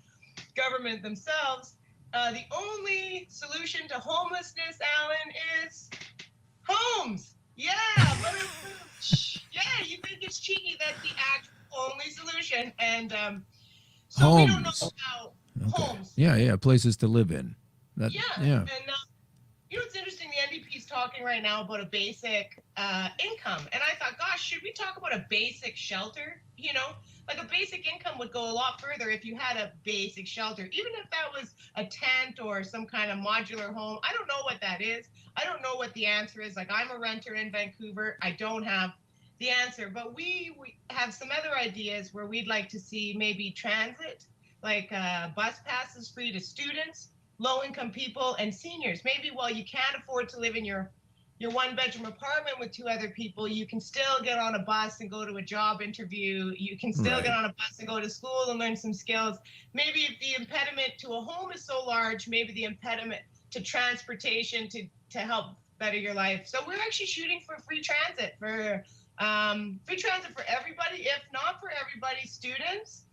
government themselves. The only solution to homelessness, Alan, is homes. Yeah, but yeah, you think it's cheeky? That's the actual only solution, and so Homes. we don't know how homes. Yeah, places to live in. And you know what's interesting? The NDP is talking right now about a basic income, and I thought, gosh, should we talk about a basic shelter? You know, like a basic income would go a lot further if you had a basic shelter, even if that was a tent or some kind of modular home. I don't know what that is. I don't know what the answer is. Like, I'm a renter in Vancouver. I don't have the answer, but we have some other ideas where we'd like to see maybe transit, like bus passes free to students, low-income people, and seniors. Maybe while you can't afford to live in your 1-bedroom apartment with 2 other people, you can still get on a bus and go to a job interview. You can still get on a bus and go to school and learn some skills. Maybe if the impediment to a home is so large, maybe the impediment to transportation to help better your life. So we're actually shooting for free transit for everybody, if not for everybody, students,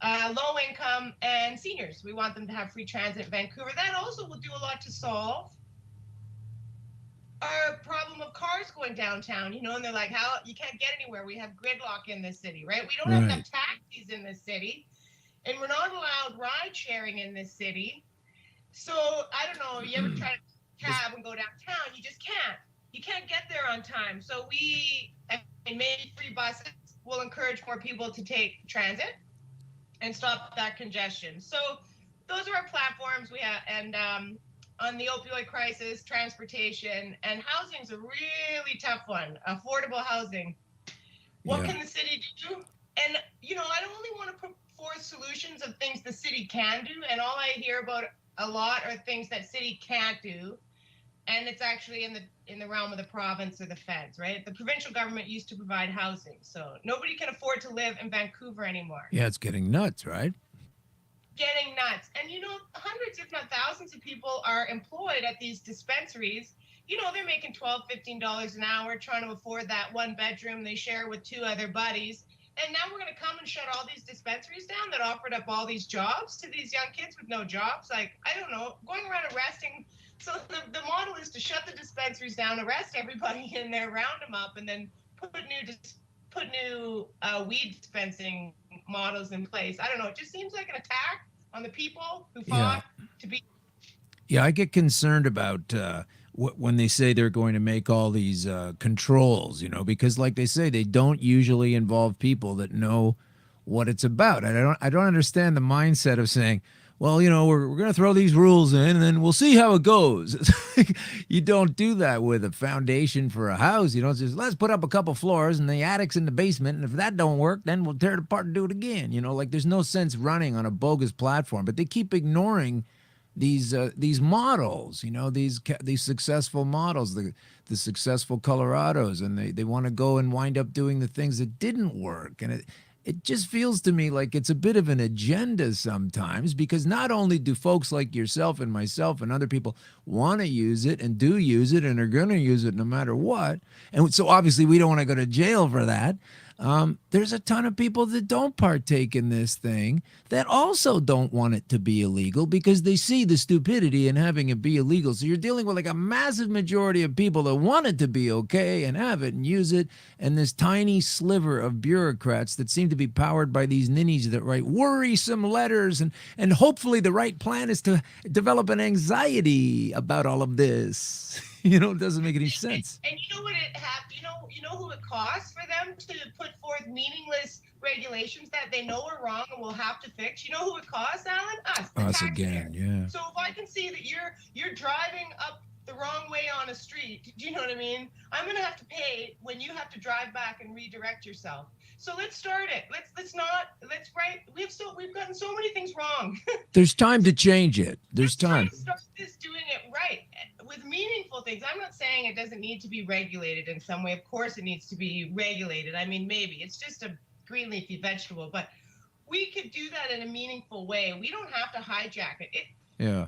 low income, and seniors. We want them to have free transit in Vancouver. That also will do a lot to solve our problem of cars going downtown, you know, and they're like, how you can't get anywhere. We have gridlock in this city, right? We don't have enough taxis in this city, and we're not allowed ride sharing in this city. So I don't know, you ever try to cab and go downtown? You just can't. You can't get there on time. So and maybe free buses will encourage more people to take transit and stop that congestion. So those are our platforms we have. And on the opioid crisis, transportation, and housing is a really tough one. Affordable housing. What can the city do? And, you know, I don't only want to put forth solutions of things the city can do. And all I hear about a lot are things that city can't do. And it's actually in the realm of the province or the feds, right? The provincial government used to provide housing. So nobody can afford to live in Vancouver anymore. Yeah, it's getting nuts, right? Getting nuts. And, you know, hundreds, if not thousands of people are employed at these dispensaries. You know, they're making $12, $15 an hour, trying to afford that 1 bedroom they share with 2 other buddies. And now we're going to come and shut all these dispensaries down that offered up all these jobs to these young kids with no jobs. Like, I don't know, going around arresting. So the model is to shut the dispensaries down, arrest everybody in there, round them up, and then put new weed dispensing models in place. I don't know. It just seems like an attack on the people who fought to be. Yeah, I get concerned about when they say they're going to make all these controls, you know, because like they say, they don't usually involve people that know what it's about. I don't understand the mindset of saying, well, you know, we're going to throw these rules in and then we'll see how it goes. You don't do that with a foundation for a house. You don't just, let's put up a couple floors and the attic's in the basement. And if that don't work, then we'll tear it apart and do it again. You know, like there's no sense running on a bogus platform, but they keep ignoring these models, you know, these successful models, the successful Colorados, and they want to go and wind up doing the things that didn't work. And it just feels to me like it's a bit of an agenda sometimes, because not only do folks like yourself and myself and other people want to use it and do use it and are going to use it no matter what. And so obviously we don't want to go to jail for that. There's a ton of people that don't partake in this thing that also don't want it to be illegal because they see the stupidity in having it be illegal. So you're dealing with like a massive majority of people that want it to be okay and have it and use it, and this tiny sliver of bureaucrats that seem to be powered by these ninnies that write worrisome letters, and hopefully the right plan is to develop an anxiety about all of this. You know, it doesn't make any sense. And you know what you know who it costs for them to put forth meaningless regulations that they know are wrong and will have to fix? You know who it costs, Alan? Us. Us again, yeah. So if I can see that you're driving up the wrong way on a street, do you know what I mean? I'm gonna have to pay when you have to drive back and redirect yourself. So let's start it. We've gotten so many things wrong. There's time to change it. There's time. Let's start this doing it right with meaningful things. I'm not saying it doesn't need to be regulated in some way. Of course it needs to be regulated. I mean, maybe it's just a green leafy vegetable, but we could do that in a meaningful way. We don't have to hijack it. Yeah.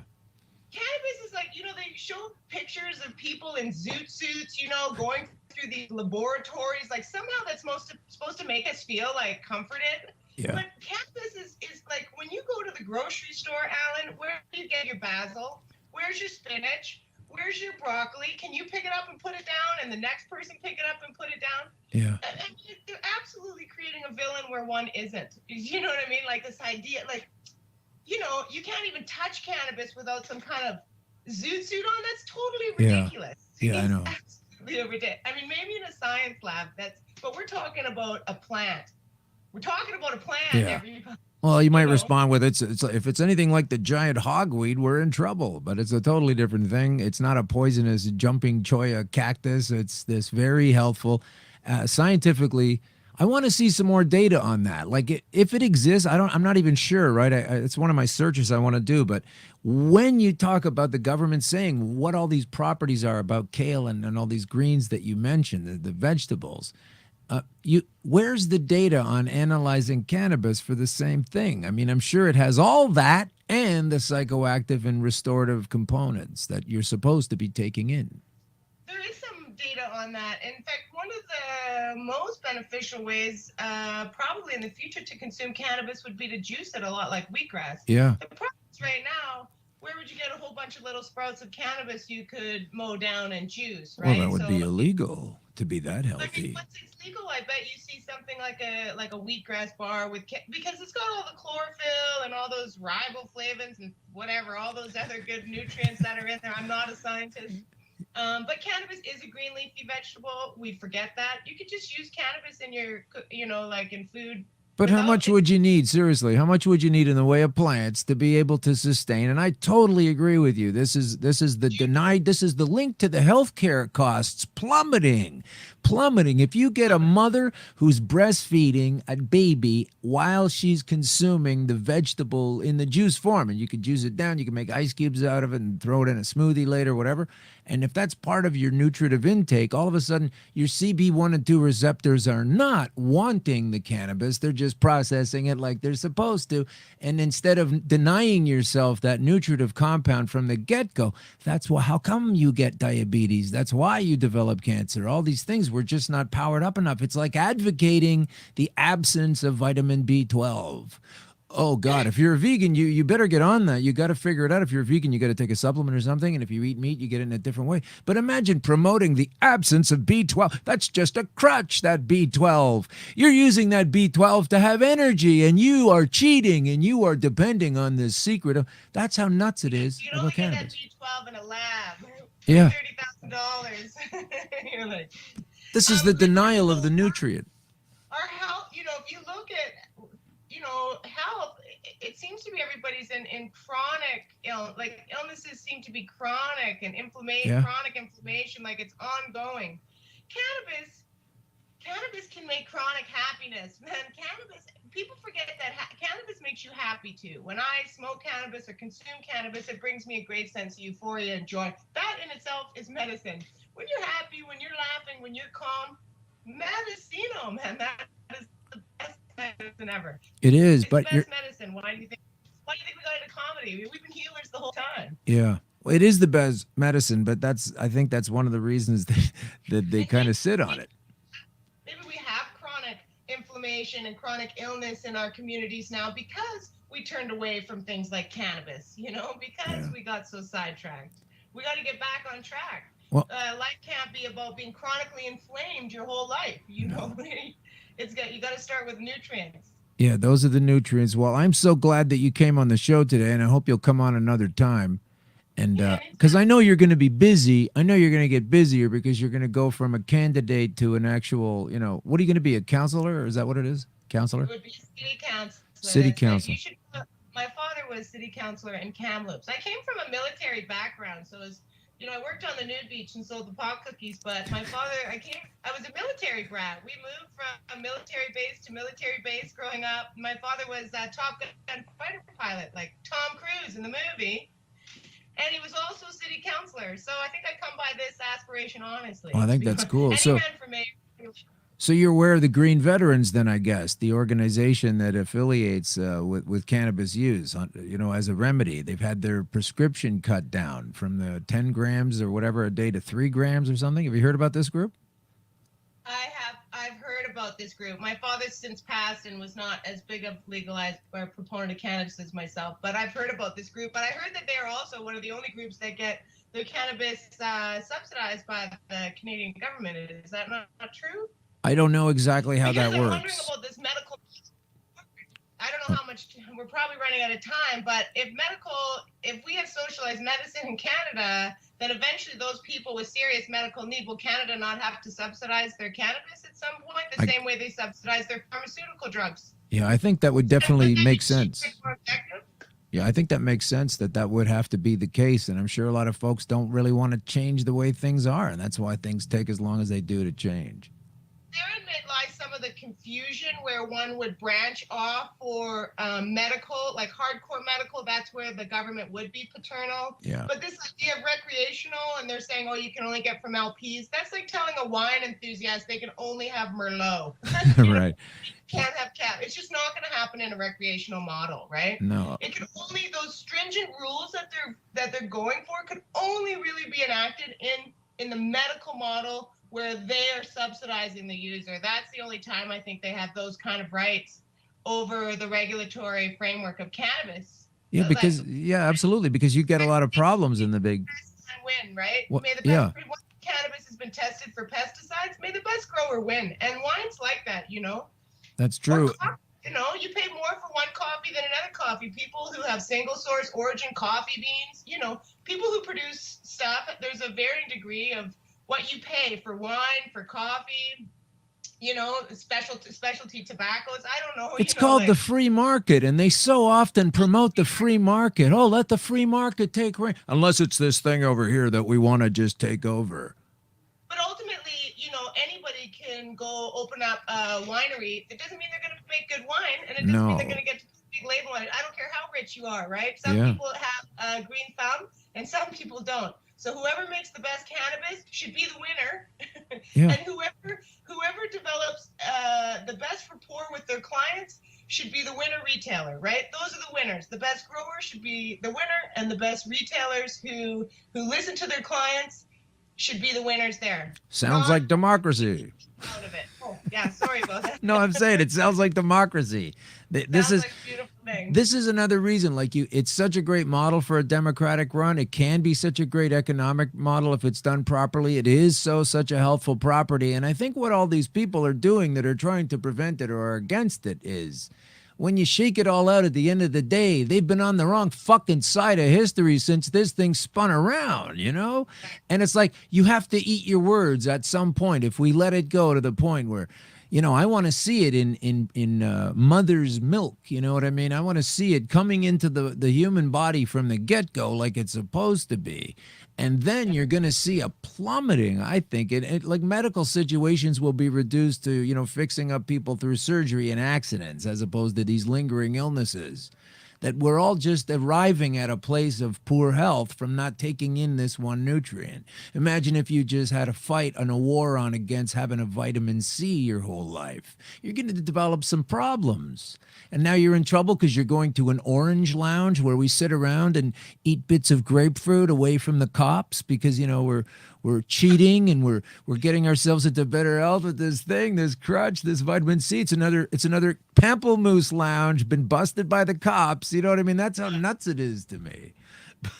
cannabis is like, they show pictures of people in zoot suits, going through these laboratories. Like somehow that's supposed to make us feel like comforted. Yeah. But cannabis is like when you go to the grocery store, Alan, where do you get your basil? Where's your spinach? Where's your broccoli? Can you pick it up and put it down? And the next person pick it up and put it down? Yeah. And they're absolutely creating a villain where one isn't. You know what I mean? Like this idea, like, you can't even touch cannabis without some kind of zoot suit on. That's totally ridiculous. Yeah, I know. Absolutely ridiculous. I mean, maybe in a science lab, but we're talking about a plant. We're talking about a plant. Yeah. Well, you might respond with it's if it's anything like the giant hogweed, we're in trouble. But it's a totally different thing. It's not a poisonous jumping cholla cactus. It's this very helpful, scientifically. I want to see some more data on that. Like if it exists, I'm not even sure, right? It's one of my searches I want to do. But when you talk about the government saying what all these properties are about kale and all these greens that you mentioned, the vegetables. Where's the data on analyzing cannabis for the same thing? I mean, I'm sure it has all that and the psychoactive and restorative components that you're supposed to be taking in. There is some data on that. In fact, one of the most beneficial ways, probably in the future, to consume cannabis would be to juice it a lot like wheatgrass. Yeah. The problem is right now, where would you get a whole bunch of little sprouts of cannabis you could mow down and juice, right? Well, that would be illegal to be that healthy. I mean, once it's legal, I bet you see something like a wheatgrass bar because it's got all the chlorophyll and all those riboflavins and whatever, all those other good nutrients that are in there. I'm not a scientist. But cannabis is a green leafy vegetable. We forget that. You could just use cannabis in your, like in food. But how much would you need, seriously? How much would you need in the way of plants to be able to sustain? And I totally agree with you. This is the link to the healthcare costs plummeting. If you get a mother who's breastfeeding a baby while she's consuming the vegetable in the juice form, and you can juice it down, you can make ice cubes out of it and throw it in a smoothie later, whatever. And if that's part of your nutritive intake, all of a sudden your CB1 and 2 receptors are not wanting the cannabis. They're just processing it like they're supposed to. And instead of denying yourself that nutritive compound from the get-go, that's why, how come you get diabetes? That's why you develop cancer. All these things, we're just not powered up enough. It's like advocating the absence of vitamin B12. Oh God, if you're a vegan, you better get on that. You got to figure it out. If you're a vegan, you got to take a supplement or something. And if you eat meat, you get it in a different way. But imagine promoting the absence of B12. That's just a crutch, that B12. You're using that B12 to have energy, and you are cheating, and you are depending on this secret. That's how nuts it is. You don't get that B12 in a lab. Yeah. $30,000. You're like, this is the denial of the nutrient. Our health, if you look at, health, it seems to be everybody's in chronic illnesses seem to be chronic and chronic inflammation, like it's ongoing. Cannabis can make chronic happiness. Man, people forget that cannabis makes you happy too. When I smoke cannabis or consume cannabis, it brings me a great sense of euphoria and joy. That in itself is medicine. When you're happy, when you're laughing, when you're calm, medicino, man, that is the best medicine ever. It is, it's but the best medicine. Why do you think we got into comedy? I mean, we've been healers the whole time. Yeah. Well, it is the best medicine, but I think that's one of the reasons that they kind of sit on it. Maybe we have chronic inflammation and chronic illness in our communities now because we turned away from things like cannabis, because we got so sidetracked. We got to get back on track. Well, life can't be about being chronically inflamed your whole life. You got to start with nutrients. Yeah, those are the nutrients. Well, I'm so glad that you came on the show today, and I hope you'll come on another time. And because I know you're going to be busy. I know you're going to get busier because you're going to go from a candidate to an actual, what are you going to be, a counselor? Or is that what it is? Counselor? It would be city council. City council. My father was city councilor in Kamloops. I came from a military background, so it was, I worked on the nude beach and sold the pot cookies, but my father, I was a military brat. We moved from a military base to military base growing up. My father was a Top Gun fighter pilot, like Tom Cruise in the movie. And he was also city councilor. So I think I come by this aspiration honestly. Well, I think that's cool. And he ran for mayor. So you're aware of the Green Veterans, then, I guess, the organization that affiliates with cannabis use, as a remedy. They've had their prescription cut down from the 10 grams or whatever a day to 3 grams or something. Have you heard about this group? I've heard about this group. My father's since passed and was not as big of legalized or proponent of cannabis as myself, but I've heard about this group. But I heard that they are also one of the only groups that get their cannabis subsidized by the Canadian government. Is that not true? I don't know exactly how Because that I'm works. wondering about this medical. I don't know how much, we're probably running out of time, but if we have socialized medicine in Canada, then eventually those people with serious medical need, will Canada not have to subsidize their cannabis at some point, the same way they subsidize their pharmaceutical drugs? Yeah, I think that would definitely make sense. More effective? Yeah, I think that makes sense that would have to be the case. And I'm sure a lot of folks don't really want to change the way things are. And that's why things take as long as they do to change. Therein lies some of the confusion where one would branch off for medical, like hardcore medical. That's where the government would be paternal. Yeah. But this idea of recreational, and they're saying, oh, you can only get from LPs. That's like telling a wine enthusiast they can only have Merlot. Right. Can't have cap. It's just not going to happen in a recreational model, right? No. It can only, those stringent rules that they're going for could only really be enacted in the medical model, where they are subsidizing the user. That's the only time I think they have those kind of rights over the regulatory framework of cannabis. Yeah, because absolutely, because you get a lot of problems in the big win, right? Well, may the best, once cannabis has been tested for pesticides, may the best grower win. And wine's like that, That's true. You pay more for one coffee than another coffee. People who have single source origin coffee beans, people who produce stuff, there's a varying degree of what you pay for wine, for coffee, specialty tobaccos. I don't know. It's called the free market, and they so often promote the free market. Oh, let the free market take reign. Unless it's this thing over here that we want to just take over. But ultimately, anybody can go open up a winery. It doesn't mean they're going to make good wine, and it doesn't mean they're going to get a big label on it. I don't care how rich you are, right? Some people have a green thumb, and some people don't. So whoever makes the best cannabis should be the winner. And whoever develops the best rapport with their clients should be the winner retailer, right? Those are the winners. The best grower should be the winner, and the best retailers who listen to their clients should be the winners there. Sounds like democracy. Out of it. Oh, yeah, sorry about that. No, I'm saying it sounds like democracy. This is like a beautiful thing. This is another reason, it's such a great model for a democratic run. It can be such a great economic model if it's done properly. It is such a helpful property. And I think what all these people are doing that are trying to prevent it or are against it is, when you shake it all out at the end of the day, they've been on the wrong fucking side of history since this thing spun around, And it's like, you have to eat your words at some point. If we let it go to the point where, I want to see it in mother's milk. You know what I mean? I want to see it coming into the human body from the get-go like it's supposed to be. And then you're going to see a plummeting, I think. Like medical situations will be reduced to, fixing up people through surgery and accidents as opposed to these lingering illnesses. That we're all just arriving at a place of poor health from not taking in this one nutrient. Imagine if you just had a fight and a war on against having a vitamin C your whole life. You're going to develop some problems. And now you're in trouble because you're going to an orange lounge where we sit around and eat bits of grapefruit away from the cops because, we're cheating and we're getting ourselves into better health with this thing, this crutch, this vitamin C. It's another pamplemousse lounge, been busted by the cops. You know what I mean? That's how nuts it is to me.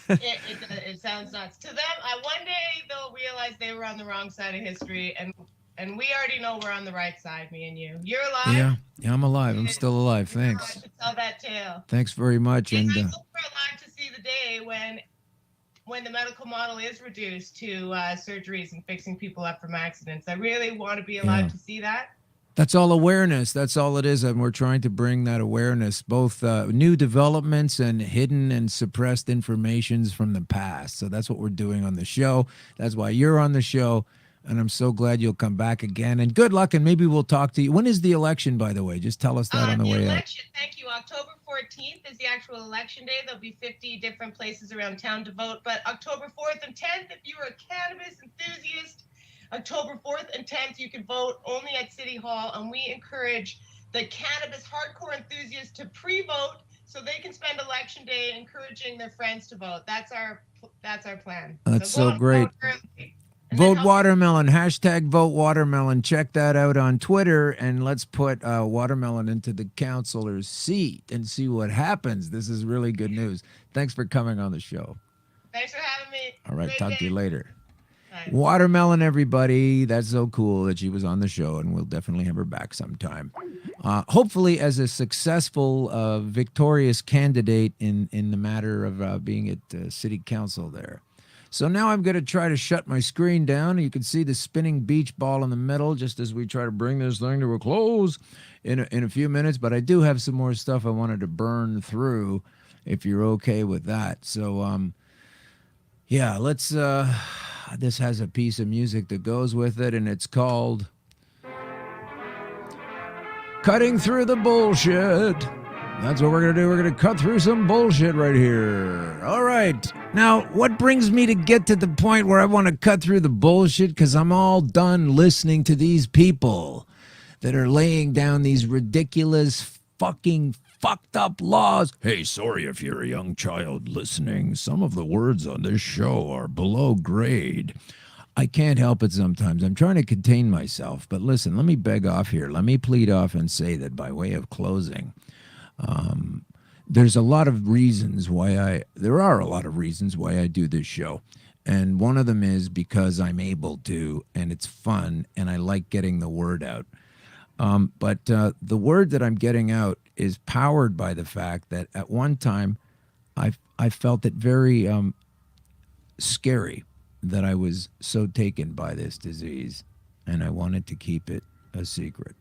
It sounds nuts to them. One day they'll realize they were on the wrong side of history, and we already know we're on the right side, me and you. You're alive. Yeah, I'm alive. I'm still alive. Thanks. To tell that tale. Thanks very much. And I hope we're alive to see the day when the medical model is reduced to surgeries and fixing people up from accidents. I really want to be alive to see that. That's all awareness. That's all it is. And we're trying to bring that awareness, both new developments and hidden and suppressed informations from the past. So that's what we're doing on the show. That's why you're on the show. And I'm so glad you'll come back again. And good luck, and maybe we'll talk to you. When is the election, by the way? Just tell us that on the way out. Thank you. October 14th is the actual election day. There'll be 50 different places around town to vote. But October 4th and 10th, if you're a cannabis enthusiast, October 4th and 10th, you can vote only at City Hall, and we encourage the cannabis hardcore enthusiasts to pre-vote so they can spend election day encouraging their friends to vote. That's our plan. That's go so great. vote early, Vote watermelon, hashtag vote watermelon. Check that out on Twitter, and let's put watermelon into the councilor's seat and see what happens. This is really good news. Thanks for coming on the show. Thanks for having me. All right, Great talk day. to you later. Bye. Watermelon, everybody. That's so cool that she was on the show, and we'll definitely have her back sometime. Hopefully as a successful, victorious candidate in the matter of being at City Council there. So now I'm going to try to shut my screen down. You can see the spinning beach ball in the middle just as we try to bring this thing to a close in a few minutes. But I do have some more stuff I wanted to burn through if you're okay with that. So, yeah, let's... this has a piece of music that goes with it, and it's called Cutting Through the Bullshit. That's what we're going to do. We're going to cut through some bullshit right here. All right. Now, what brings me to get to the point where I want to cut through the bullshit? Because I'm all done listening to these people that are laying down these ridiculous fucking fucked up laws. Hey, sorry if you're a young child listening. Some of the words on this show are below grade. I can't help it sometimes. I'm trying to contain myself. But listen, let me beg off here. Let me plead off and say that by way of closing, there are a lot of reasons why I do this show. And one of them is because I'm able to, and it's fun, and I like getting the word out. But the word that I'm getting out is powered by the fact that at one time I felt it very scary that I was so taken by this disease, and I wanted to keep it a secret.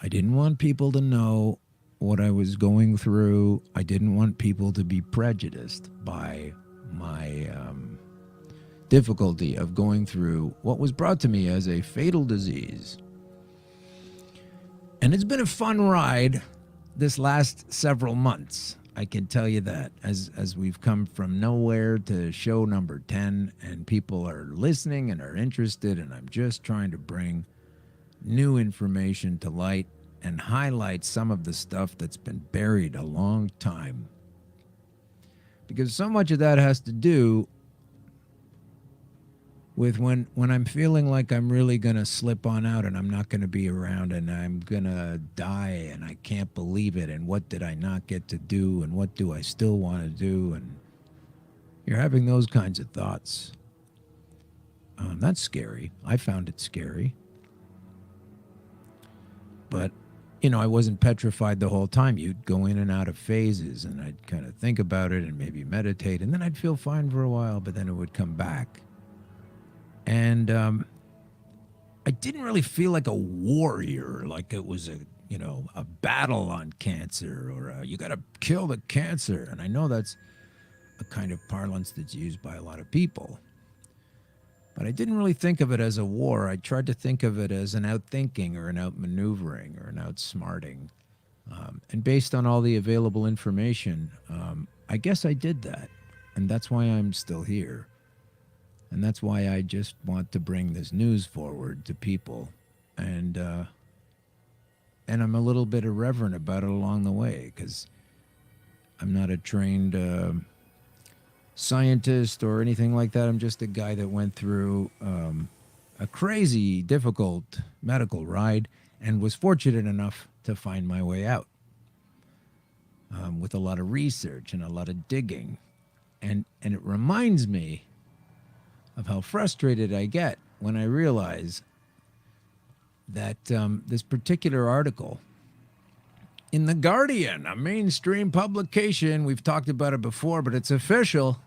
I didn't want people to know what I was going through. I didn't want people to be prejudiced by my difficulty of going through what was brought to me as a fatal disease. And it's been a fun ride this last several months. I can tell you that as we've come from nowhere to show number 10, and people are listening and are interested, and I'm just trying to bring new information to light and highlight some of the stuff that's been buried a long time. Because so much of that has to do with when I'm feeling like I'm really going to slip on out and I'm not going to be around and I'm going to die and I can't believe it, and what did I not get to do, and what do I still want to do, and you're having those kinds of thoughts. That's scary. I found it scary. But, you know, I wasn't petrified the whole time. You'd go in and out of phases, and I'd kind of think about it and maybe meditate, and then I'd feel fine for a while, but then it would come back. And I didn't really feel like a warrior, like it was a battle on cancer, or you got to kill the cancer. And I know that's a kind of parlance that's used by a lot of people. But I didn't really think of it as a war. I tried to think of it as an outthinking or an outmaneuvering or an outsmarting. And based on all the available information, I guess I did that. And that's why I'm still here. And that's why I just want to bring this news forward to people. And I'm a little bit irreverent about it along the way, because I'm not a trained scientist or anything like that. I'm just a guy that went through a crazy, difficult medical ride and was fortunate enough to find my way out with a lot of research and a lot of digging. And it reminds me of how frustrated I get when I realize that this particular article in The Guardian, a mainstream publication, we've talked about it before, but it's official.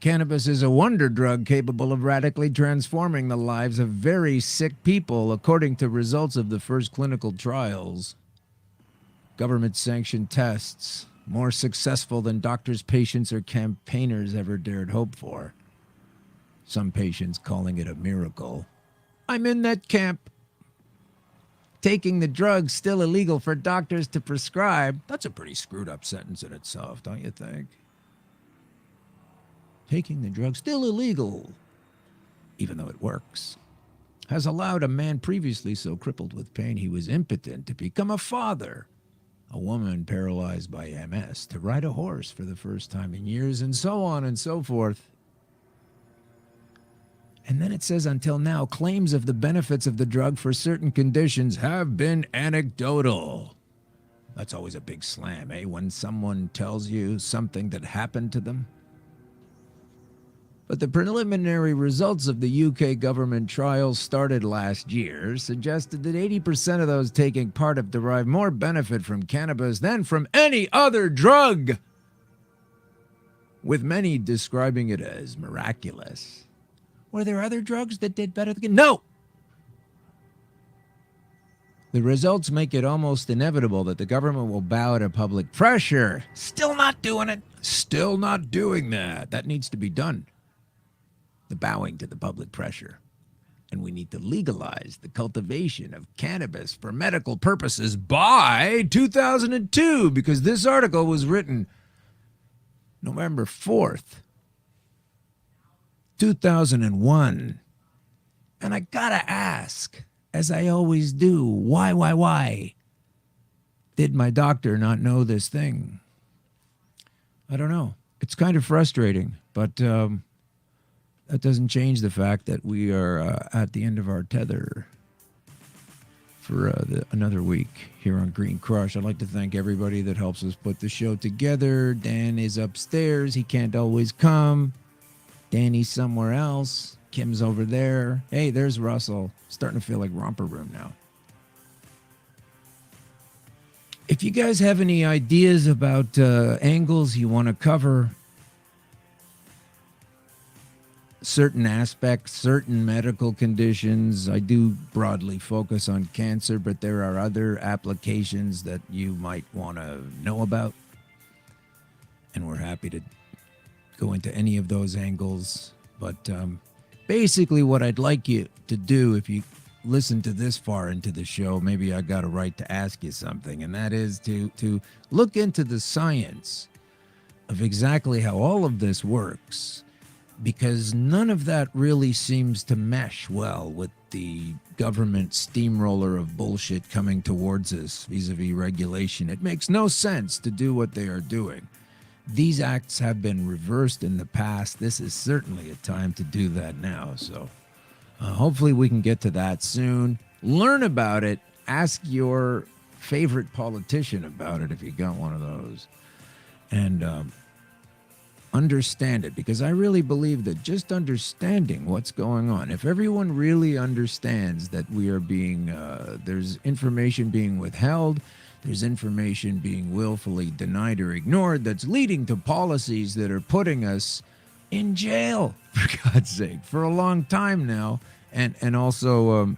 Cannabis is a wonder drug capable of radically transforming the lives of very sick people, according to results of the first clinical trials. Government-sanctioned tests, more successful than doctors, patients, or campaigners ever dared hope for. Some patients calling it a miracle. I'm in that camp. Taking the drug still illegal for doctors to prescribe. That's a pretty screwed up sentence in itself, don't you think? Taking the drug still illegal. even though it works, has allowed a man previously so crippled with pain he was impotent to become a father, a woman paralyzed by MS to ride a horse for the first time in years, and so on and so forth. And then it says, until now, claims of the benefits of the drug for certain conditions have been anecdotal. That's always a big slam, eh? When someone tells you something that happened to them. But the preliminary results of the UK government trials started last year suggested that 80% of those taking part have derived more benefit from cannabis than from any other drug, with many describing it as miraculous. Were there other drugs that did better than? No! The results make it almost inevitable that the government will bow to public pressure. Still not doing it. Still not doing that. That needs to be done. The bowing to the public pressure. And we need to legalize the cultivation of cannabis for medical purposes by 2002, because this article was written November 4th, 2001. And I gotta ask, as I always do, why? Did my doctor not know this thing? I don't know. It's kind of frustrating, but that doesn't change the fact that we are at the end of our tether for another week here on Green Crush. I'd like to thank everybody that helps us put the show together. Dan is upstairs. He can't always come. Danny's somewhere else. Kim's over there. Hey, there's Russell. Starting to feel like Romper Room now. If you guys have any ideas about angles you want to cover, certain aspects, certain medical conditions, I do broadly focus on cancer, but there are other applications that you might want to know about. And we're happy to go into any of those angles. But basically what I'd like you to do, if you listen to this far into the show, maybe I got a right to ask you something, and that is to look into the science of exactly how all of this works, because none of that really seems to mesh well with the government steamroller of bullshit coming towards us vis-a-vis regulation. It makes no sense to do what they are doing. These acts have been reversed in the past. This is certainly a time to do that now. So hopefully we can get to that soon. Learn about it. Ask your favorite politician about it if you got one of those. And understand it, because I really believe that just understanding what's going on, if everyone really understands that we are being, there's information being withheld, there's information being willfully denied or ignored that's leading to policies that are putting us in jail, for God's sake, for a long time now. And also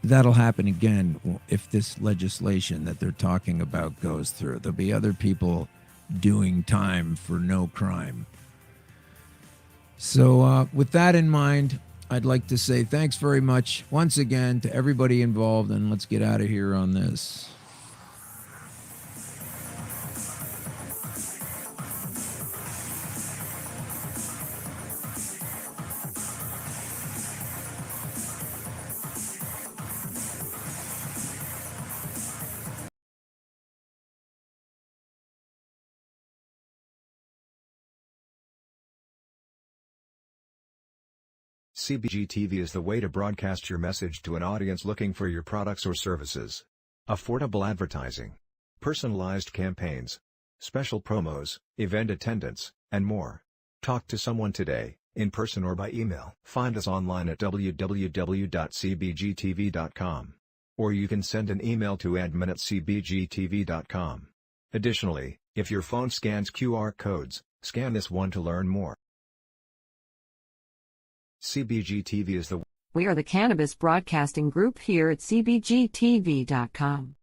that'll happen again if this legislation that they're talking about goes through. There'll be other people doing time for no crime. So with that in mind, I'd like to say thanks very much once again to everybody involved, and let's get out of here on this. CBG TV is the way to broadcast your message to an audience looking for your products or services. Affordable advertising, personalized campaigns, special promos, event attendance, and more. Talk to someone today, in person or by email. Find us online at www.cbgtv.com. Or you can send an email to admin@cbgtv.com. Additionally, if your phone scans QR codes, scan this one to learn more. CBG TV is the... We are the Cannabis Broadcasting Group here at cbgtv.com.